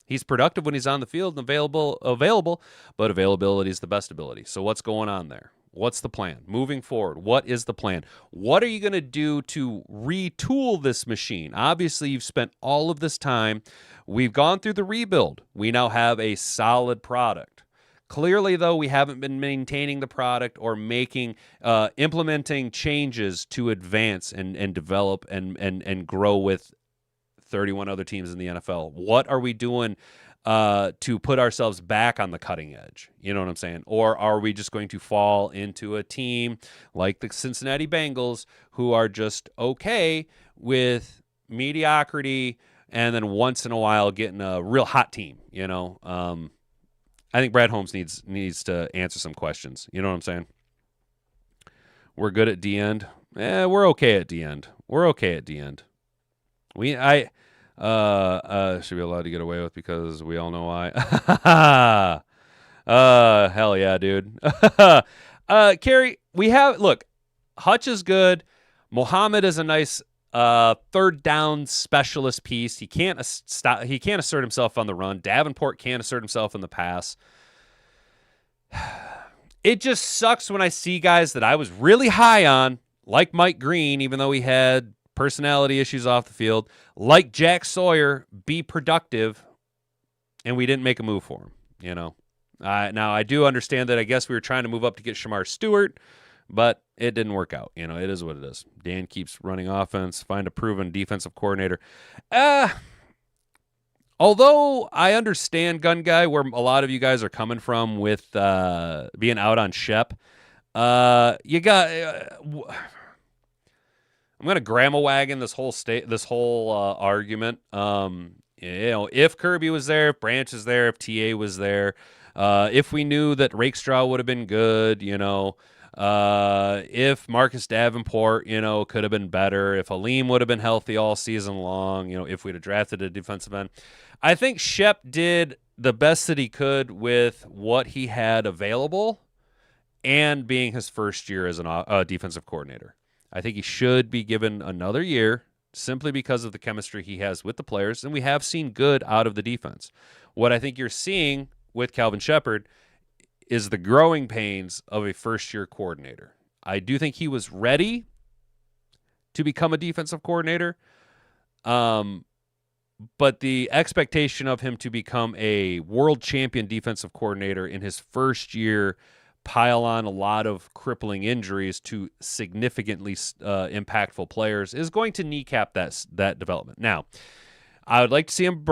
A: He's productive when he's on the field and available, but availability is the best ability. So what's going on there? What's the plan? Moving forward, what is the plan? What are you going to do to retool this machine? Obviously, you've spent all of this time. We've gone through the rebuild. We now have a solid product. Clearly, though, we haven't been maintaining the product or implementing changes to advance and develop and grow with 31 other teams in the NFL. What are we doing to put ourselves back on the cutting edge? You know what I'm saying? Or are we just going to fall into a team like the Cincinnati Bengals who are just okay with mediocrity and then once in a while getting a real hot team. I think Brad Holmes needs to answer some questions. You know what I'm saying? We're good at D end. We're okay at D end. We're okay at D end. Should be allowed to get away with because we all know why. Hell yeah, dude. Kerry, look, Hutch is good. Mohammed is a nice third down specialist piece. He can't assert himself on the run. Davenport can't assert himself in the pass. It just sucks when I see guys that I was really high on, like Mike Green, even though he had personality issues off the field, like Jack Sawyer, be productive, and we didn't make a move for him. Now, I do understand that I guess we were trying to move up to get Shamar Stewart, but it didn't work out. It is what it is. Dan keeps running offense, find a proven defensive coordinator. Although I understand, Gun Guy, where a lot of you guys are coming from with being out on Shep, I'm going to grandma wagon this whole argument. If Kirby was there, if Branch is there, if TA was there, if we knew that Rakestraw would have been good, if Marcus Davenport, could have been better, if Aleem would have been healthy all season long, if we'd have drafted a defensive end. I think Shep did the best that he could with what he had available and being his first year as a defensive coordinator. I think he should be given another year simply because of the chemistry he has with the players, and we have seen good out of the defense. What I think you're seeing with Calvin Shepard is the growing pains of a first-year coordinator. I do think he was ready to become a defensive coordinator, but the expectation of him to become a world champion defensive coordinator in his first year, pile on a lot of crippling injuries to significantly impactful players, is going to kneecap that development. Now, I would like to see him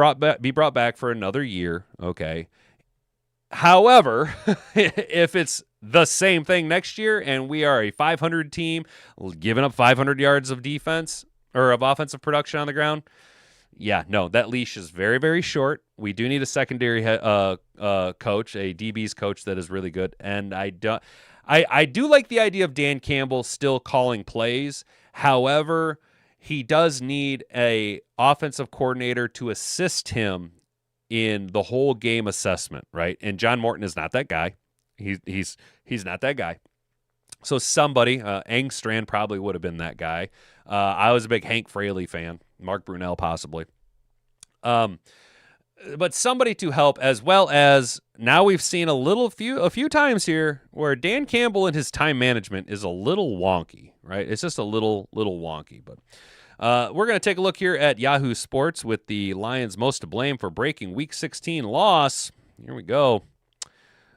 A: be brought back for another year, okay? However, if it's the same thing next year and we are a 500 team giving up 500 yards of defense or of offensive production on the ground, that leash is very, very short. We do need a secondary coach, a DB's coach that is really good. And I do like the idea of Dan Campbell still calling plays. However, he does need a offensive coordinator to assist him in the whole game assessment, right? And John Morton is not that guy. He's not that guy. So somebody, Engstrand probably would have been that guy. I was a big Hank Fraley fan, Mark Brunell possibly. But somebody to help, as well as now we've seen a few times here where Dan Campbell and his time management is a little wonky, right? It's just a little wonky, but we're going to take a look here at Yahoo Sports with the Lions most to blame for breaking Week 16 loss. Here we go.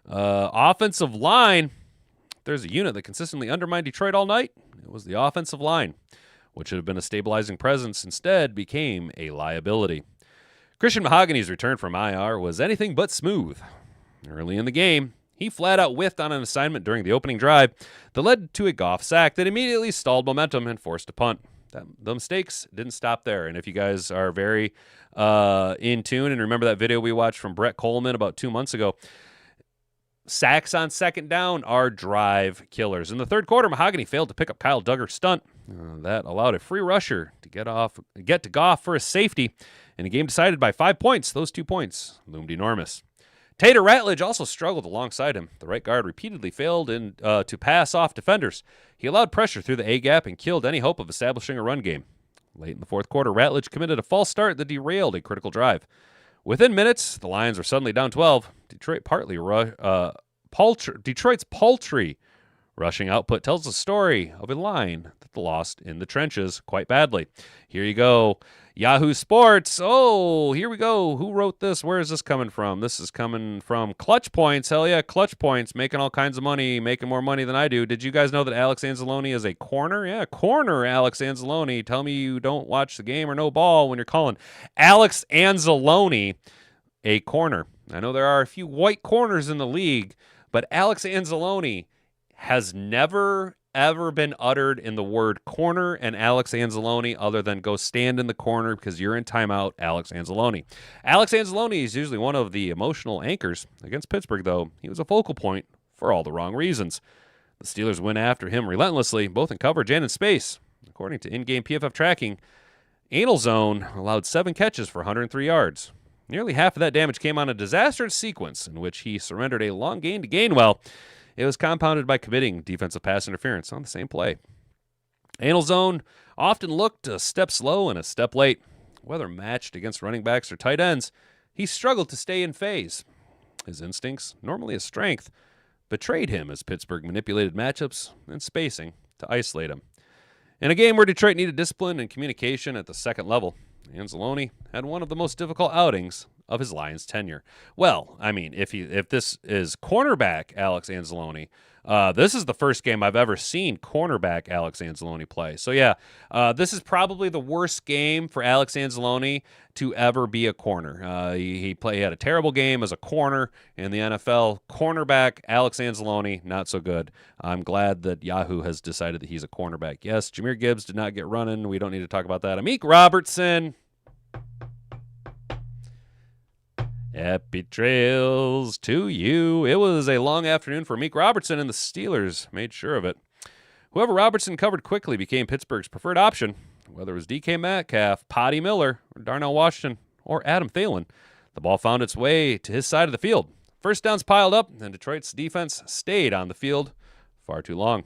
A: Offensive line. There's a unit that consistently undermined Detroit all night. It was the offensive line, which should have been a stabilizing presence, instead became a liability. Christian Mahogany's return from IR was anything but smooth. Early in the game, he flat out whiffed on an assignment during the opening drive that led to a Goff sack that immediately stalled momentum and forced a punt. The mistakes didn't stop there. And if you guys are very in tune and remember that video we watched from Brett Coleman about 2 months ago, sacks on second down are drive killers. In the third quarter, Mahogany failed to pick up Kyle Duggar's stunt. That allowed a free rusher to get to Goff for a safety. In a game decided by 5 points, those 2 points loomed enormous. Tater Ratledge also struggled alongside him. The right guard repeatedly failed to pass off defenders. He allowed pressure through the A-gap and killed any hope of establishing a run game. Late in the fourth quarter, Ratledge committed a false start that derailed a critical drive. Within minutes, the Lions were suddenly down 12. Detroit's paltry rushing output tells the story of a line that lost in the trenches quite badly. Here you go. Yahoo Sports. Oh, here we go. Who wrote this? Where is this coming from? This is coming from Clutch Points. Hell yeah, Clutch Points. Making all kinds of money, making more money than I do. Did you guys know that Alex Anzalone is a corner? Yeah, corner Alex Anzalone. Tell me you don't watch the game or no ball when you're calling Alex Anzalone a corner. I know there are a few white corners in the league, but Alex Anzalone has never ever been uttered in the word corner and Alex Anzalone other than go stand in the corner because you're in timeout, Alex Anzalone. Alex Anzalone is usually one of the emotional anchors. Against Pittsburgh, though, he was a focal point for all the wrong reasons. The Steelers went after him relentlessly, both in coverage and in space. According to in-game PFF tracking, Anal Zone allowed 7 catches for 103 yards. Nearly half of that damage came on a disastrous sequence in which he surrendered a long gain to Gainwell. It was compounded by committing defensive pass interference on the same play. Anal Zone often looked a step slow and a step late. Whether matched against running backs or tight ends, he struggled to stay in phase. His instincts, normally a strength, betrayed him as Pittsburgh manipulated matchups and spacing to isolate him. In a game where Detroit needed discipline and communication at the second level, Anzalone had one of the most difficult outings of his Lions tenure. Well, I mean, if this is cornerback Alex Anzalone, this is the first game I've ever seen cornerback Alex Anzalone play. So yeah, this is probably the worst game for Alex Anzalone to ever be a corner. He had a terrible game as a corner in the NFL. Cornerback Alex Anzalone, not so good. I'm glad that Yahoo has decided that he's a cornerback. Yes, Jahmyr Gibbs did not get running. We don't need to talk about that. Amik Robertson. Happy trails to you. It was a long afternoon for Amik Robertson, and the Steelers made sure of it. Whoever Robertson covered quickly became Pittsburgh's preferred option. Whether it was DK Metcalf, Potty Miller, or Darnell Washington, or Adam Thielen, the ball found its way to his side of the field. First downs piled up, and Detroit's defense stayed on the field far too long.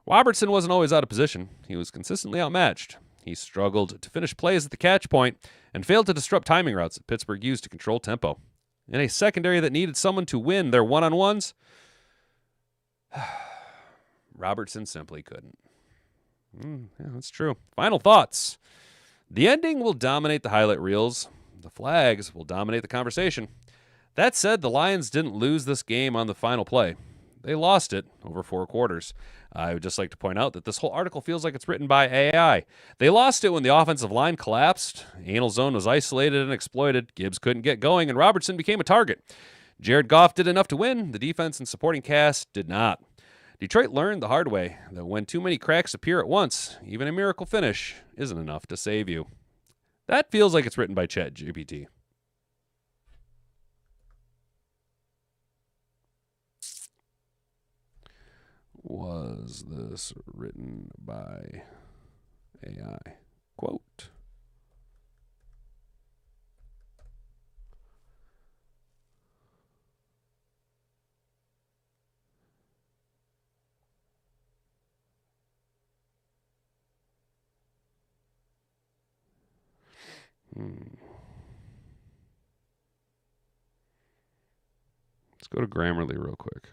A: Robertson wasn't always out of position. He was consistently outmatched. He struggled to finish plays at the catch point and failed to disrupt timing routes that Pittsburgh used to control tempo. In a secondary that needed someone to win their one-on-ones, Robertson simply couldn't. Yeah, that's true. Final thoughts. The ending will dominate the highlight reels. The flags will dominate the conversation. That said, the Lions didn't lose this game on the final play. They lost it over 4 quarters. I would just like to point out that this whole article feels like it's written by AI. They lost it when the offensive line collapsed. Anal Zone was isolated and exploited. Gibbs couldn't get going, and Robertson became a target. Jared Goff did enough to win. The defense and supporting cast did not. Detroit learned the hard way that when too many cracks appear at once, even a miracle finish isn't enough to save you. That feels like it's written by ChatGPT. Was this written by AI? Quote. Let's go to Grammarly real quick.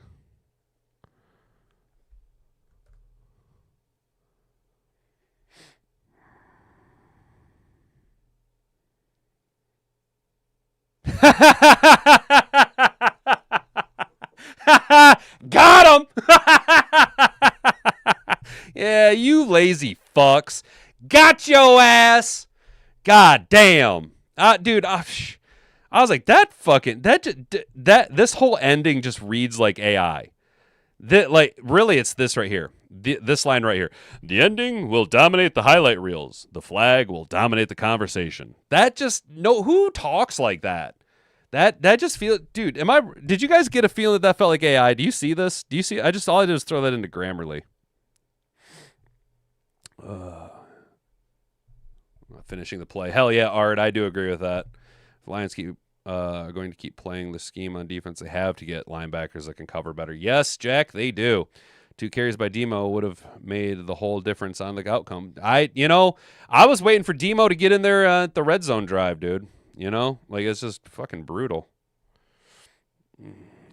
A: Got him! Yeah, you lazy fucks. Got your ass! God damn. Dude, I was like, this whole ending just reads like AI. Really, it's this right here. This line right here. The ending will dominate the highlight reels. The flag will dominate the conversation. Who talks like that? That just feel, dude, did you guys get a feeling that felt like AI? Do you see this? All I did was throw that into Grammarly. Finishing the play. Hell yeah, Art, I do agree with that. If Lions are going to keep playing the scheme on defense, they have to get linebackers that can cover better. Yes, Jack, they do. 2 carries by Demo would have made the whole difference on the outcome. I was waiting for Demo to get in there at the red zone drive, dude. It's just fucking brutal.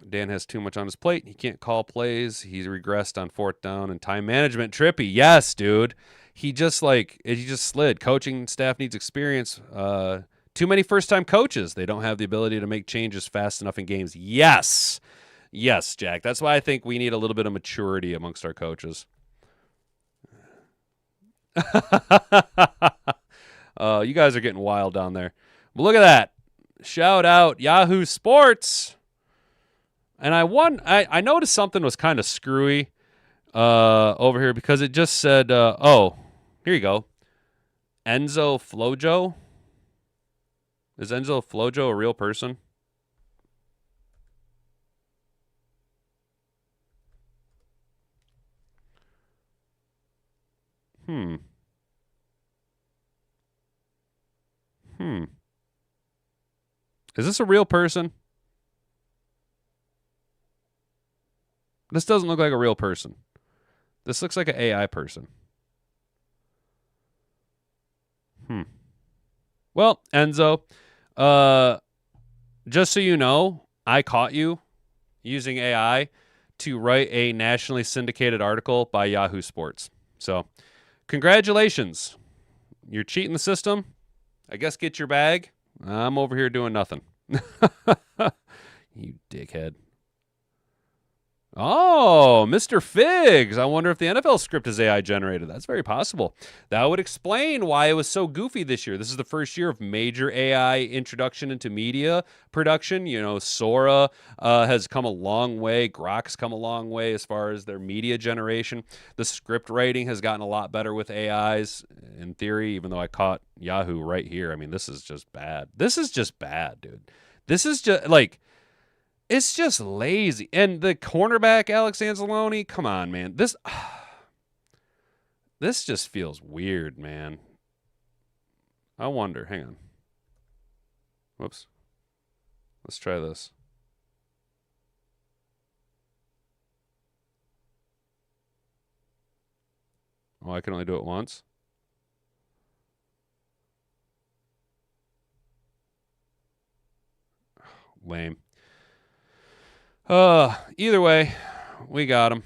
A: Dan has too much on his plate. He can't call plays. He's regressed on 4th down and time management. Trippy, yes, dude. He just slid. Coaching staff needs experience. Too many first-time coaches. They don't have the ability to make changes fast enough in games. Yes, Jack. That's why I think we need a little bit of maturity amongst our coaches. You guys are getting wild down there. But look at that. Shout out Yahoo Sports. And I noticed something was kind of screwy. over here because it just said, oh, here you go. Enzo Flojo. Is Enzo Flojo a real person? Hmm. Is this a real person? This doesn't look like a real person. This looks like an AI person. Well, Enzo, just so you know, I caught you using AI to write a nationally syndicated article by Yahoo Sports. So, congratulations. You're cheating the system. I guess get your bag. I'm over here doing nothing. You dickhead. Oh, Mr. Figs. I wonder if the NFL script is AI generated. That's very possible. That would explain why it was so goofy this year. This is the first year of major AI introduction into media production. You know, Sora has come a long way. Grok's come a long way as far as their media generation. The script writing has gotten a lot better with AIs in theory, even though I caught Yahoo right here. I mean, this is just bad. This is just bad, dude. This is just like... It's just lazy. And the cornerback, Alex Anzalone, come on, man. This just feels weird, man. I wonder. Hang on. Whoops. Let's try this. Oh, I can only do it once? Lame. Either way, we got him.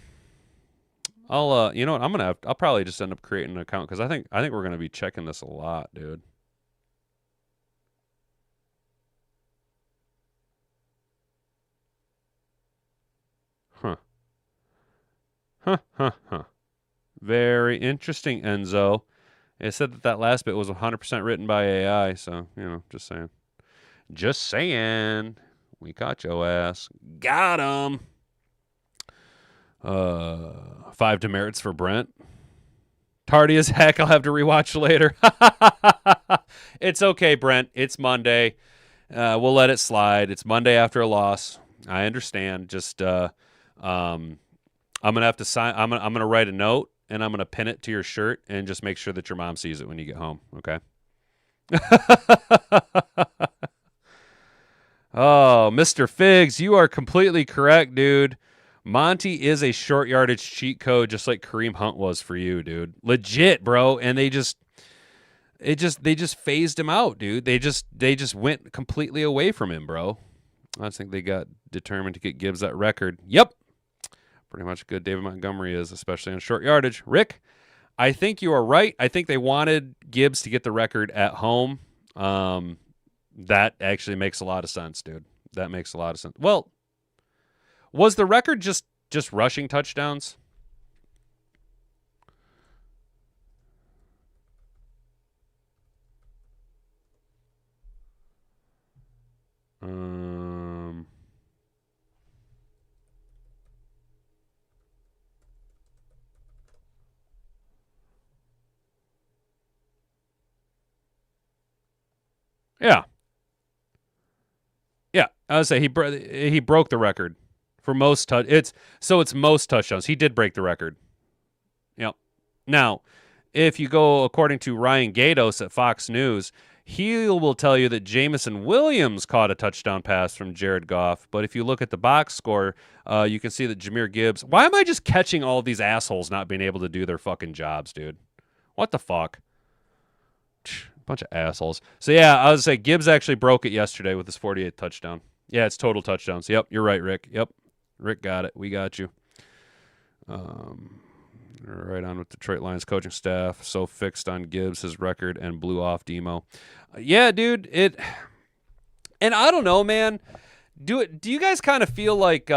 A: I'll you know what? I'll probably just end up creating an account because I think we're gonna be checking this a lot, dude. Huh. Very interesting, Enzo. It said that last bit was 100% written by AI, so you know, just saying. Just saying. We caught your ass. Got him. 5 demerits for Brent. Tardy as heck. I'll have to rewatch later. It's okay, Brent. It's Monday. We'll let it slide. It's Monday after a loss. I understand. Just I'm gonna have to sign. I'm gonna write a note and I'm gonna pin it to your shirt and just make sure that your mom sees it when you get home. Okay. Oh, Mr. Figs, you are completely correct, dude. Monty is a short yardage cheat code, just like Kareem Hunt was for you, dude. Legit, bro. And they just phased him out, dude. They just went completely away from him, bro. I think they got determined to get Gibbs that record. Yep. Pretty much good David Montgomery is, especially on short yardage. Rick, I think you are right. I think they wanted Gibbs to get the record at home. That actually makes a lot of sense, dude. That makes a lot of sense. Well, was the record just rushing touchdowns? Yeah. Yeah, I would say he broke the record for most it's most touchdowns. He did break the record. Yep. Now, if you go according to Ryan Gatos at Fox News, he will tell you that Jamison Williams caught a touchdown pass from Jared Goff. But if you look at the box score, you can see that Jahmyr Gibbs. Why am I just catching all these assholes not being able to do their fucking jobs, dude? What the fuck? Bunch of assholes. So, yeah, I would say Gibbs actually broke it yesterday with his 48th touchdown. Yeah, it's total touchdowns. Yep, you're right, Rick. Yep, Rick got it. We got you. Right on with Detroit Lions coaching staff. So fixed on Gibbs, his record, and blew off Demo. Yeah, dude. And I don't know, man. Do you guys kind of feel like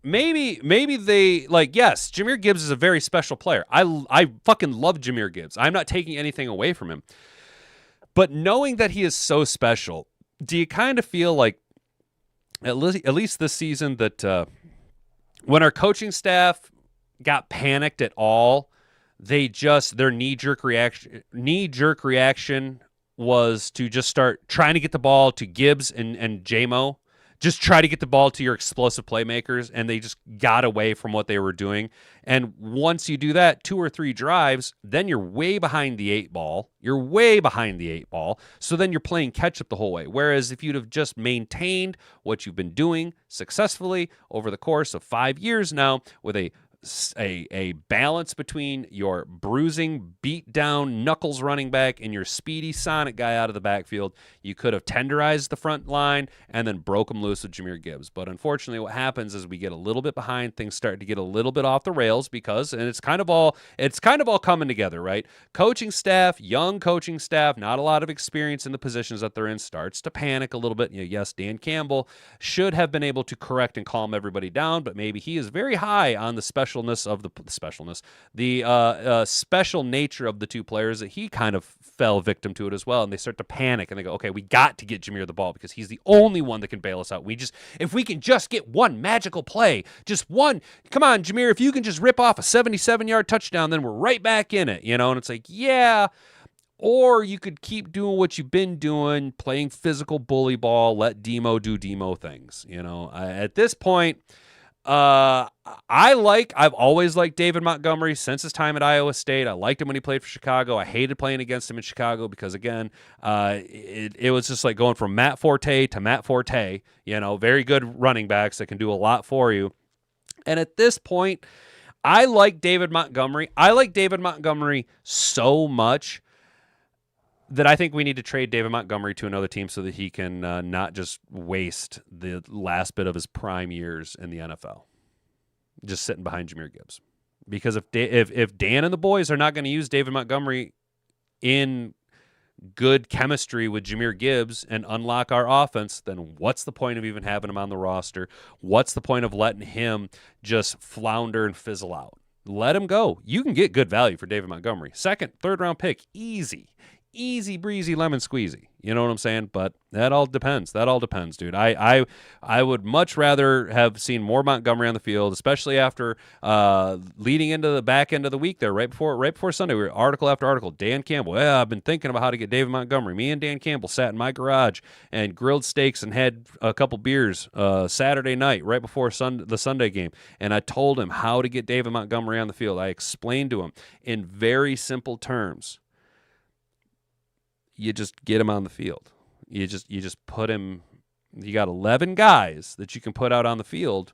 A: maybe they like, yes, Jahmyr Gibbs is a very special player. I fucking love Jahmyr Gibbs. I'm not taking anything away from him. But knowing that he is so special, do you kind of feel like at least this season that when our coaching staff got panicked at all, their knee-jerk reaction was to just start trying to get the ball to Gibbs and JMO. Just try to get the ball to your explosive playmakers, and they just got away from what they were doing. And once you do that, 2 or 3 drives, then you're way behind the 8 ball. You're way behind the 8 ball. So then you're playing catch up the whole way. Whereas if you'd have just maintained what you've been doing successfully over the course of 5 years now with a balance between your bruising, beat down, knuckles running back and your speedy Sonic guy out of the backfield, you could have tenderized the front line and then broke them loose with Jahmyr Gibbs. But unfortunately, what happens is we get a little bit behind, things start to get a little bit off the rails and it's kind of all coming together, right? Coaching staff, young coaching staff, not a lot of experience in the positions that they're in, starts to panic a little bit. Yes, Dan Campbell should have been able to correct and calm everybody down, but maybe he is very high on the special nature of the 2 players that he kind of fell victim to it as well. And they start to panic and they go, okay, we got to get Jahmyr the ball because he's the only one that can bail us out. If we can just get one magical play, just one, come on, Jahmyr, if you can just rip off a 77-yard touchdown, then we're right back in it, And it's like, yeah. Or you could keep doing what you've been doing, playing physical bully ball, let Demo do Demo things. At this point, I've always liked David Montgomery since his time at Iowa State. I liked him when he played for Chicago. I hated playing against him in Chicago because, again, it was just like going from Matt Forte to Matt Forte, very good running backs that can do a lot for you. And at this point, I like David Montgomery. I like David Montgomery so much that I think we need to trade David Montgomery to another team so that he can not just waste the last bit of his prime years in the NFL, just sitting behind Jahmyr Gibbs. Because if Dan and the boys are not going to use David Montgomery in good chemistry with Jahmyr Gibbs and unlock our offense, then what's the point of even having him on the roster? What's the point of letting him just flounder and fizzle out? Let him go. You can get good value for David Montgomery. 2nd, 3rd round pick, easy breezy lemon squeezy. You know what I'm saying? But that all depends, dude. I would much rather have seen more Montgomery on the field, especially after leading into the back end of the week there, right before Sunday. We were article after article. Dan Campbell, I've been thinking about how to get David Montgomery. Me and Dan Campbell sat in my garage and grilled steaks and had a couple beers Saturday night right before the Sunday game. And I told him how to get David Montgomery on the field. I explained to him in very simple terms. You just get him on the field. You just put him. You got 11 guys that you can put out on the field.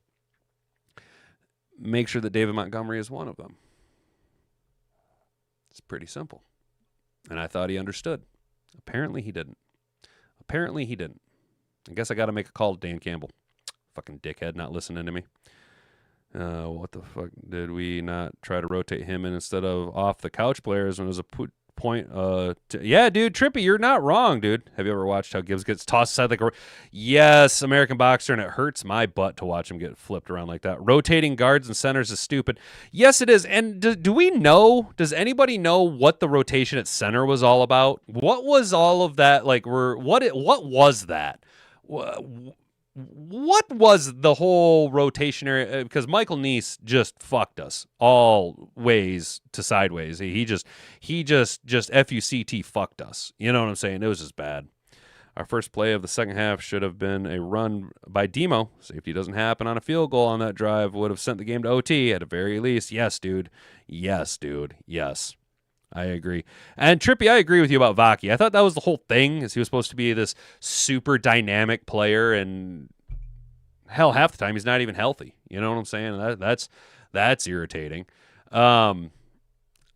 A: Make sure that David Montgomery is one of them. It's pretty simple. And I thought he understood. Apparently he didn't. I guess I got to make a call to Dan Campbell. Fucking dickhead, not listening to me. What the fuck? Did we not try to rotate him in instead of off the couch players when it was a point? Yeah, dude, Trippy, you're not wrong, dude. Have you ever watched how Gibbs gets tossed aside like a... Yes, American Boxer, and it hurts my butt to watch him get flipped around like that. Rotating guards and centers is stupid. Yes, it is. And do we know, does anybody know what the rotation at center was all about? What was all of that? Like, what was that? What was the whole rotationary? Because Michael Neese just fucked us all ways to sideways. He just FUCT fucked us. You know what I'm saying? It was just bad. Our first play of the second half should have been a run by Demo. Safety doesn't happen on a field goal on that drive. Would have sent the game to OT at the very least. Yes, dude. Yes. I agree. And Trippy, I agree with you about Vaki. I thought that was the whole thing, is he was supposed to be this super dynamic player, and hell, half the time he's not even healthy. You know what I'm saying? That's irritating. I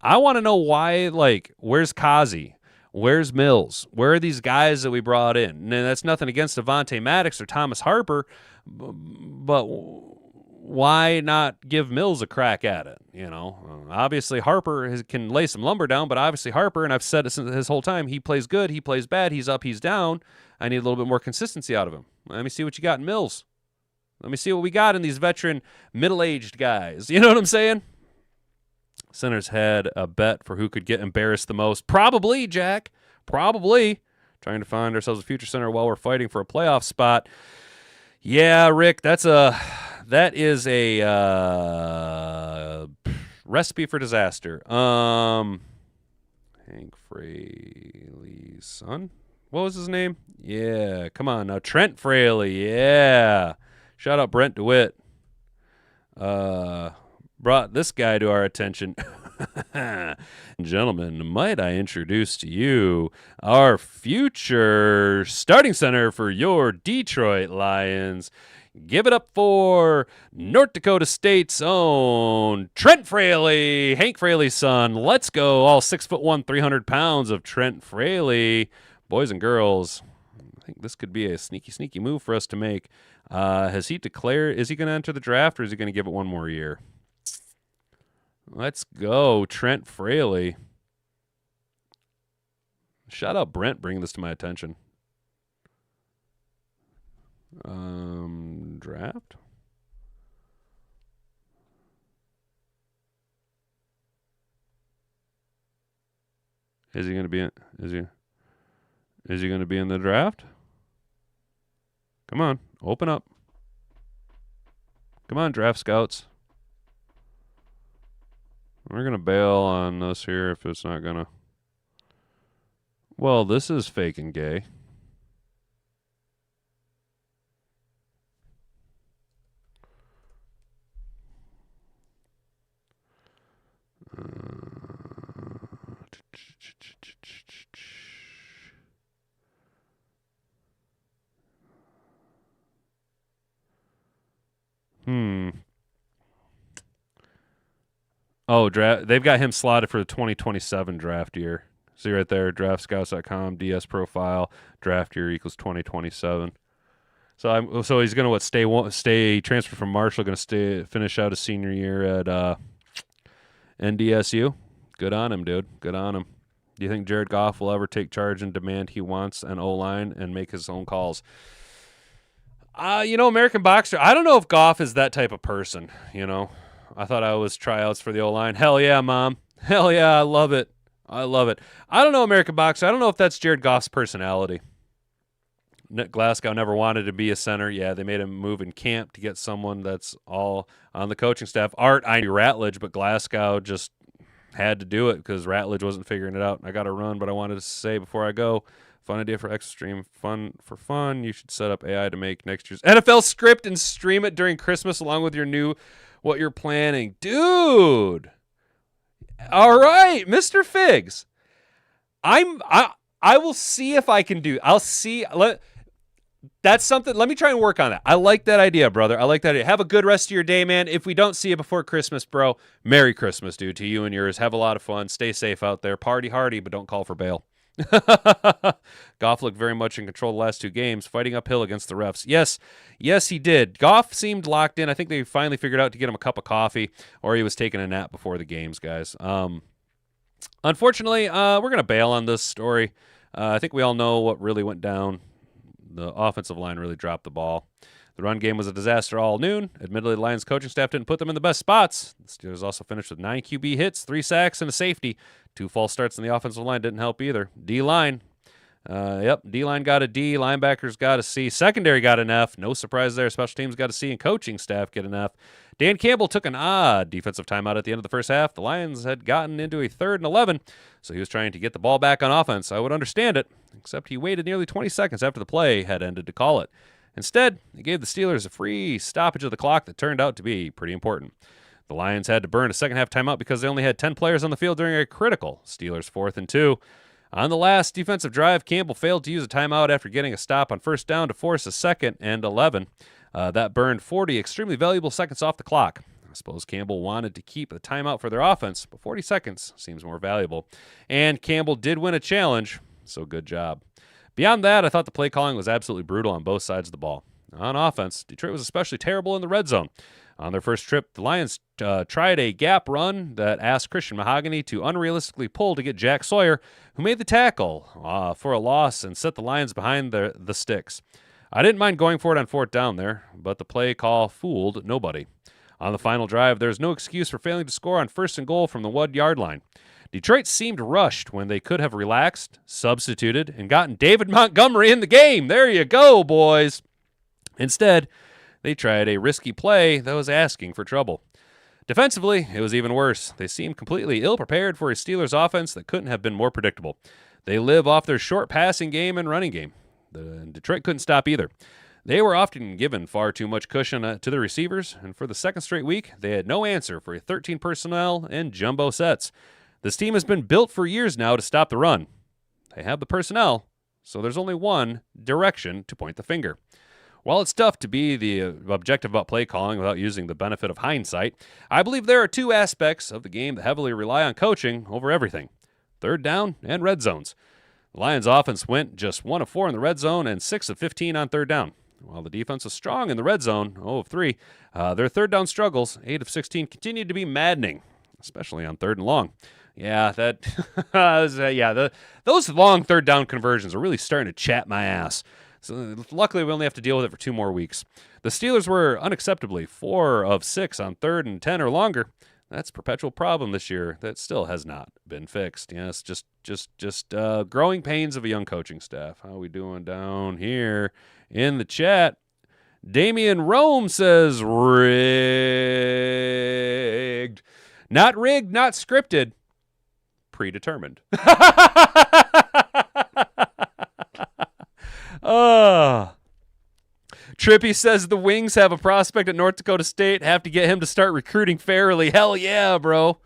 A: want to know why, like, where's Kazi? Where's Mills? Where are these guys that we brought in? And that's nothing against Devontae Maddox or Thomas Harper, but why not give Mills a crack at it? Obviously Harper can lay some lumber down, but obviously Harper, and I've said it since his whole time, he plays good, he plays bad, he's up, he's down. I need a little bit more consistency out of him. Let me see what you got in Mills. Let me see what we got in these veteran middle-aged guys. You know what I'm saying? Centers had a bet for who could get embarrassed the most. Probably, Jack. Probably. Trying to find ourselves a future center while we're fighting for a playoff spot. Yeah, Rick, that's a That is a recipe for disaster. Hank Fraley's son. What was his name? Yeah, come on now. Trent Fraley. Yeah. Shout out Brent DeWitt. Brought this guy to our attention. Gentlemen, might I introduce to you our future starting center for your Detroit Lions. Give it up for North Dakota State's own Trent Fraley, Hank Fraley's son. Let's go, all 6'1", 300 pounds of Trent Fraley. Boys and girls, I think this could be a sneaky move for us to make. Has he declared, is he going to enter the draft, or is he going to give it one more year? Let's go, Trent Fraley. Shout out Brent bringing this to my attention. Draft. Is he going to be in, is he going to be in the draft? Come on, open up. Come on, draft scouts. We're going to bail on this here if it's not going to. Well, this is fake and gay. Oh, draft. They've got him slotted for the 2027 draft year. See right there, draftscouts.com, DS profile, draft year equals 2027. So he's gonna stay transfer from Marshall, gonna finish out his senior year at NDSU. Good on him, dude. Good on him. Do you think Jared Goff will ever take charge and demand he wants an O-line and make his own calls? American Boxer, I don't know if Goff is that type of person, I thought I was tryouts for the O-line. Hell yeah, Mom. Hell yeah, I love it. I don't know, American Boxer. I don't know if that's Jared Goff's personality. Glasgow never wanted to be a center. Yeah, they made him move in camp to get someone that's all on the coaching staff. I knew Ratledge, but Glasgow just had to do it because Ratledge wasn't figuring it out. I got to run, but I wanted to say before I go, fun idea for extra stream. Fun. You should set up AI to make next year's NFL script and stream it during Christmas along with your new what you're planning. Dude. All right, Mr. Figs. I will see if I can do. I'll see. That's something. Let me try and work on that. I like that idea, brother. I like that idea. Have a good rest of your day, man. If we don't see you before Christmas, bro, Merry Christmas, dude, to you and yours. Have a lot of fun. Stay safe out there. Party hardy, but don't call for bail. Goff looked very much in control the last two games, fighting uphill against the refs. Yes, he did. Goff seemed locked in. I think they finally figured out to get him a cup of coffee, or he was taking a nap before the games, guys. Unfortunately, we're going to bail on this story. I think we all know what really went down. The offensive line really dropped the ball. The run game was a disaster all noon. Admittedly, the Lions coaching staff didn't put them in the best spots. The Steelers also finished with 9 QB hits, 3 sacks, and a safety. 2 false starts on the offensive line didn't help either. D-line. D-line got a D. Linebackers got a C. Secondary got an F. No surprise there. Special teams got a C, and coaching staff get an F. Dan Campbell took an odd defensive timeout at the end of the first half. The Lions had gotten into a 3rd and 11, so he was trying to get the ball back on offense. I would understand it, except he waited nearly 20 seconds after the play had ended to call it. Instead, he gave the Steelers a free stoppage of the clock that turned out to be pretty important. The Lions had to burn a second-half timeout because they only had 10 players on the field during a critical Steelers 4th and 2. On the last defensive drive, Campbell failed to use a timeout after getting a stop on first down to force a 2nd and 11. That burned 40 extremely valuable seconds off the clock. I suppose Campbell wanted to keep the timeout for their offense, but 40 seconds seems more valuable. And Campbell did win a challenge, so good job. Beyond that, I thought the play calling was absolutely brutal on both sides of the ball. On offense, Detroit was especially terrible in the red zone. On their first trip, the Lions tried a gap run that asked Christian Mahogany to unrealistically pull to get Jack Sawyer, who made the tackle for a loss and set the Lions behind the sticks. I didn't mind going for it on 4th down there, but the play call fooled nobody. On the final drive, there's no excuse for failing to score on 1st and goal from the 1-yard line. Detroit seemed rushed when they could have relaxed, substituted, and gotten David Montgomery in the game. There you go, boys. Instead, They tried a risky play that was asking for trouble. Defensively, it was even worse. They seemed completely ill-prepared for a Steelers offense that couldn't have been more predictable. They live off their short passing game and running game. Detroit couldn't stop either. They were often given far too much cushion to the receivers, and for the second straight week, they had no answer for 13 personnel and jumbo sets. This team has been built for years now to stop the run. They have the personnel, so there's only one direction to point the finger. While it's tough to be the objective about play calling without using the benefit of hindsight, I believe there are two aspects of the game that heavily rely on coaching over everything: third down and red zones. The Lions' offense went just 1 of 4 in the red zone and 6 of 15 on third down. While the defense was strong in the red zone, 0 of 3, their third down struggles, 8 of 16, continued to be maddening, especially on third and long. Yeah, those long third down conversions are really starting to chat my ass. So luckily, we only have to deal with it for 2 more weeks. The Steelers were unacceptably 4 of 6 on 3rd and 10 or longer. That's a perpetual problem this year that still has not been fixed. Yes, just growing pains of a young coaching staff. How are we doing down here in the chat? Damian Rome says rigged. Not rigged, not scripted. Predetermined. Trippy says the Wings have a prospect at North Dakota State. Have to get him to start recruiting fairly. Hell yeah, bro.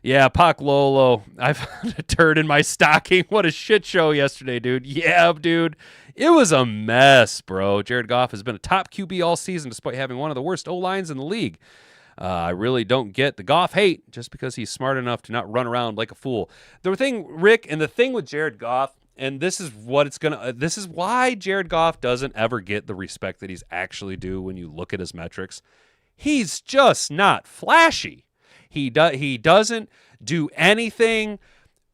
A: Yeah, Pac Lolo. I found a turd in my stocking. What a shit show yesterday, dude. Yeah, dude. It was a mess, bro. Jared Goff has been a top QB all season despite having one of the worst O-lines in the league. I really don't get the Goff hate just because he's smart enough to not run around like a fool. The thing, Rick, and the thing with Jared Goff, and this is why Jared Goff doesn't ever get the respect that he's actually due when you look at his metrics. He's just not flashy. He doesn't do anything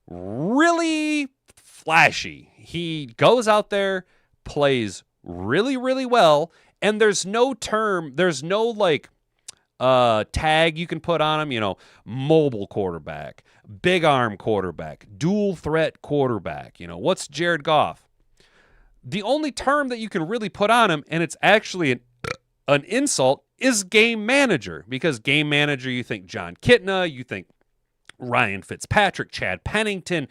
A: really flashy. He goes out there, plays really, really well, and there's no tag you can put on him, mobile quarterback, big arm quarterback, dual threat quarterback. What's Jared Goff? The only term that you can really put on him, and it's actually an insult, is game manager. Because game manager, you think John Kitna, you think Ryan Fitzpatrick, Chad Pennington,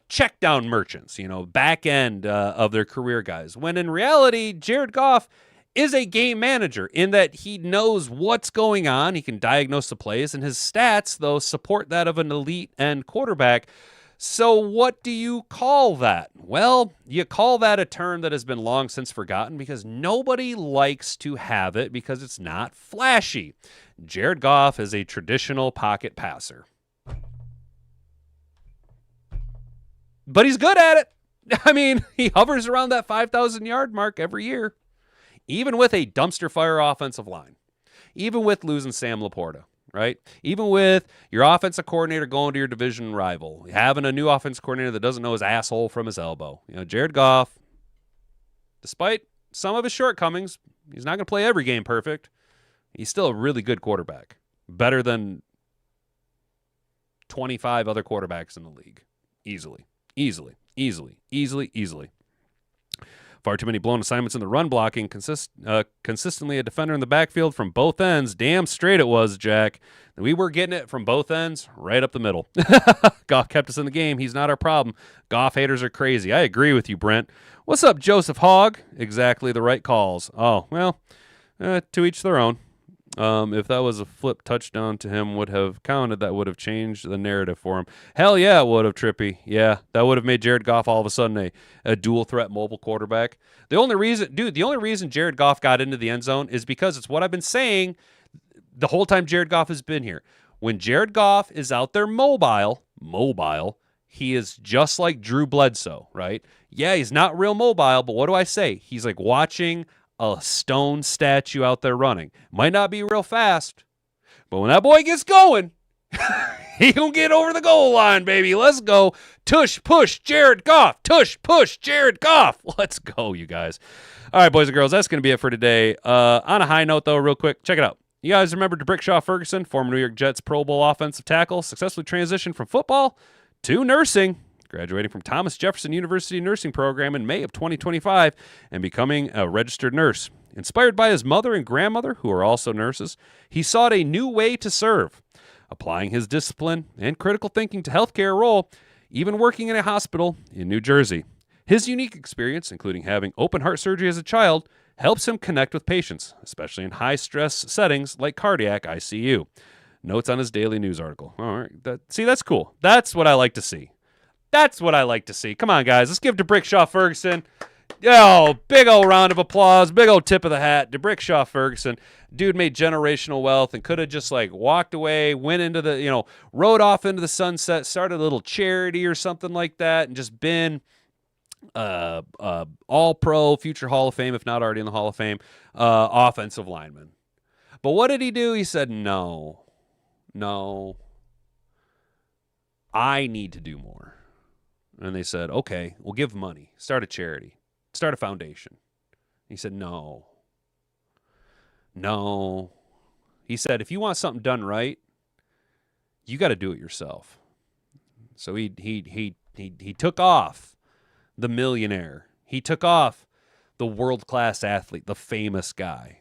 A: check down merchants, back end of their career guys. When in reality, Jared Goff is a game manager in that he knows what's going on. He can diagnose the plays, and his stats, though, support that of an elite end quarterback. So what do you call that? Well, you call that a term that has been long since forgotten because nobody likes to have it because it's not flashy. Jared Goff is a traditional pocket passer. But he's good at it. I mean, he hovers around that 5,000-yard mark every year. Even with a dumpster fire offensive line, even with losing Sam Laporta, right? Even with your offensive coordinator going to your division rival, having a new offensive coordinator that doesn't know his asshole from his elbow. Jared Goff, despite some of his shortcomings, he's not going to play every game perfect. He's still a really good quarterback, better than 25 other quarterbacks in the league. Easily. Far too many blown assignments in the run blocking. Consistently a defender in the backfield from both ends. Damn straight it was, Jack. We were getting it from both ends, right up the middle. Goff kept us in the game. He's not our problem. Goff haters are crazy. I agree with you, Brent. What's up, Joseph Hogg? Exactly the right calls. Oh, well, to each their own. If that was a flip touchdown to him would have counted, that would have changed the narrative for him. Hell yeah, it would have, Trippy. Yeah, that would have made Jared Goff all of a sudden a dual threat mobile quarterback. The only reason Jared Goff got into the end zone is because it's what I've been saying the whole time Jared Goff has been here. When Jared Goff is out there mobile, he is just like Drew Bledsoe, right? Yeah, he's not real mobile, but what do I say? He's like watching a stone statue out there running. Might not be real fast, but when that boy gets going, he gonna get over the goal line, baby. Let's go. Tush, push, Jared Goff. Tush, push, Jared Goff. Let's go, you guys. All right, boys and girls, that's going to be it for today. On a high note, though, real quick, check it out. You guys remember DeBrickshaw Ferguson, former New York Jets Pro Bowl offensive tackle, successfully transitioned from football to nursing, graduating from Thomas Jefferson University nursing program in May of 2025 and becoming a registered nurse. Inspired by his mother and grandmother, who are also nurses, he sought a new way to serve, applying his discipline and critical thinking to healthcare role, even working in a hospital in New Jersey. His unique experience, including having open heart surgery as a child, helps him connect with patients, especially in high-stress settings like cardiac ICU. Notes on his daily news article. All right, that's cool. That's what I like to see. That's what I like to see. Come on, guys. Let's give DeBrickshaw Ferguson. Oh, big old round of applause. Big old tip of the hat. DeBrickshaw Ferguson. Dude made generational wealth and could have just like walked away, went into the, rode off into the sunset, started a little charity or something like that, and just been all-pro, future Hall of Fame, if not already in the Hall of Fame, offensive lineman. But what did he do? He said, no, I need to do more. And they said, okay, we'll give money, start a charity, start a foundation. He said, no. He said, if you want something done right, you got to do it yourself. So he took off the millionaire. He took off the world-class athlete, the famous guy.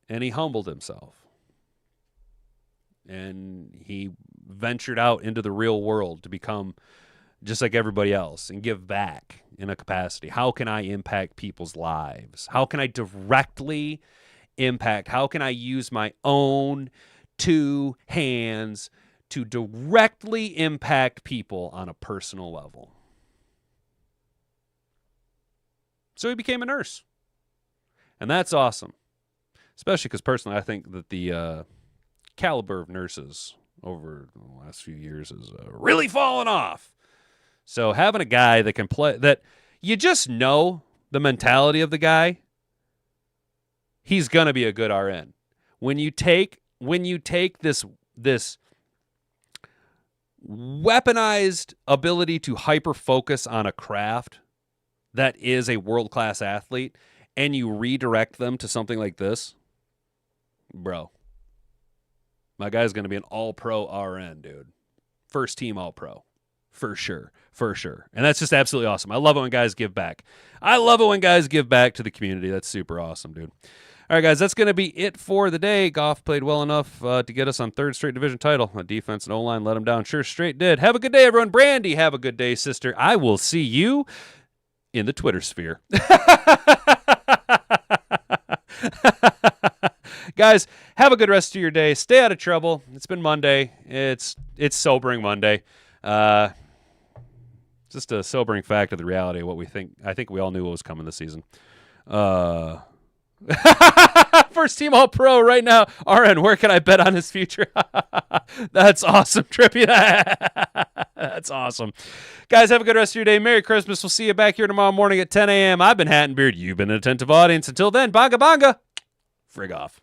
A: And he humbled himself. And he ventured out into the real world to become just like everybody else and give back in a capacity. How can I impact people's lives? How can I directly impact? How can I use my own two hands to directly impact people on a personal level? So he became a nurse. And that's awesome. Especially because personally I think that the caliber of nurses over the last few years is really fallen off. So having a guy that can play, that you just know the mentality of the guy, he's going to be a good RN. When you take this weaponized ability to hyper focus on a craft that is a world-class athlete and you redirect them to something like this, bro, my guy's going to be an all-pro RN, dude. First team all-pro. For sure. And that's just absolutely awesome. I love it when guys give back. I love it when guys give back to the community. That's super awesome, dude. All right, guys, that's going to be it for the day. Goff played well enough to get us on third straight division title. The defense and O-line let him down. Sure, straight did. Have a good day, everyone. Brandy, have a good day, sister. I will see you in the Twitter sphere. Guys, have a good rest of your day. Stay out of trouble. It's been Monday. It's sobering Monday. Just a sobering fact of the reality of what we think. I think we all knew what was coming this season. First team All-Pro right now. RN, where can I bet on his future? That's awesome, Trippy. That's awesome. Guys, have a good rest of your day. Merry Christmas. We'll see you back here tomorrow morning at 10 a.m. I've been Hat and Beard. You've been an attentive audience. Until then, bonga bonga. Frig off.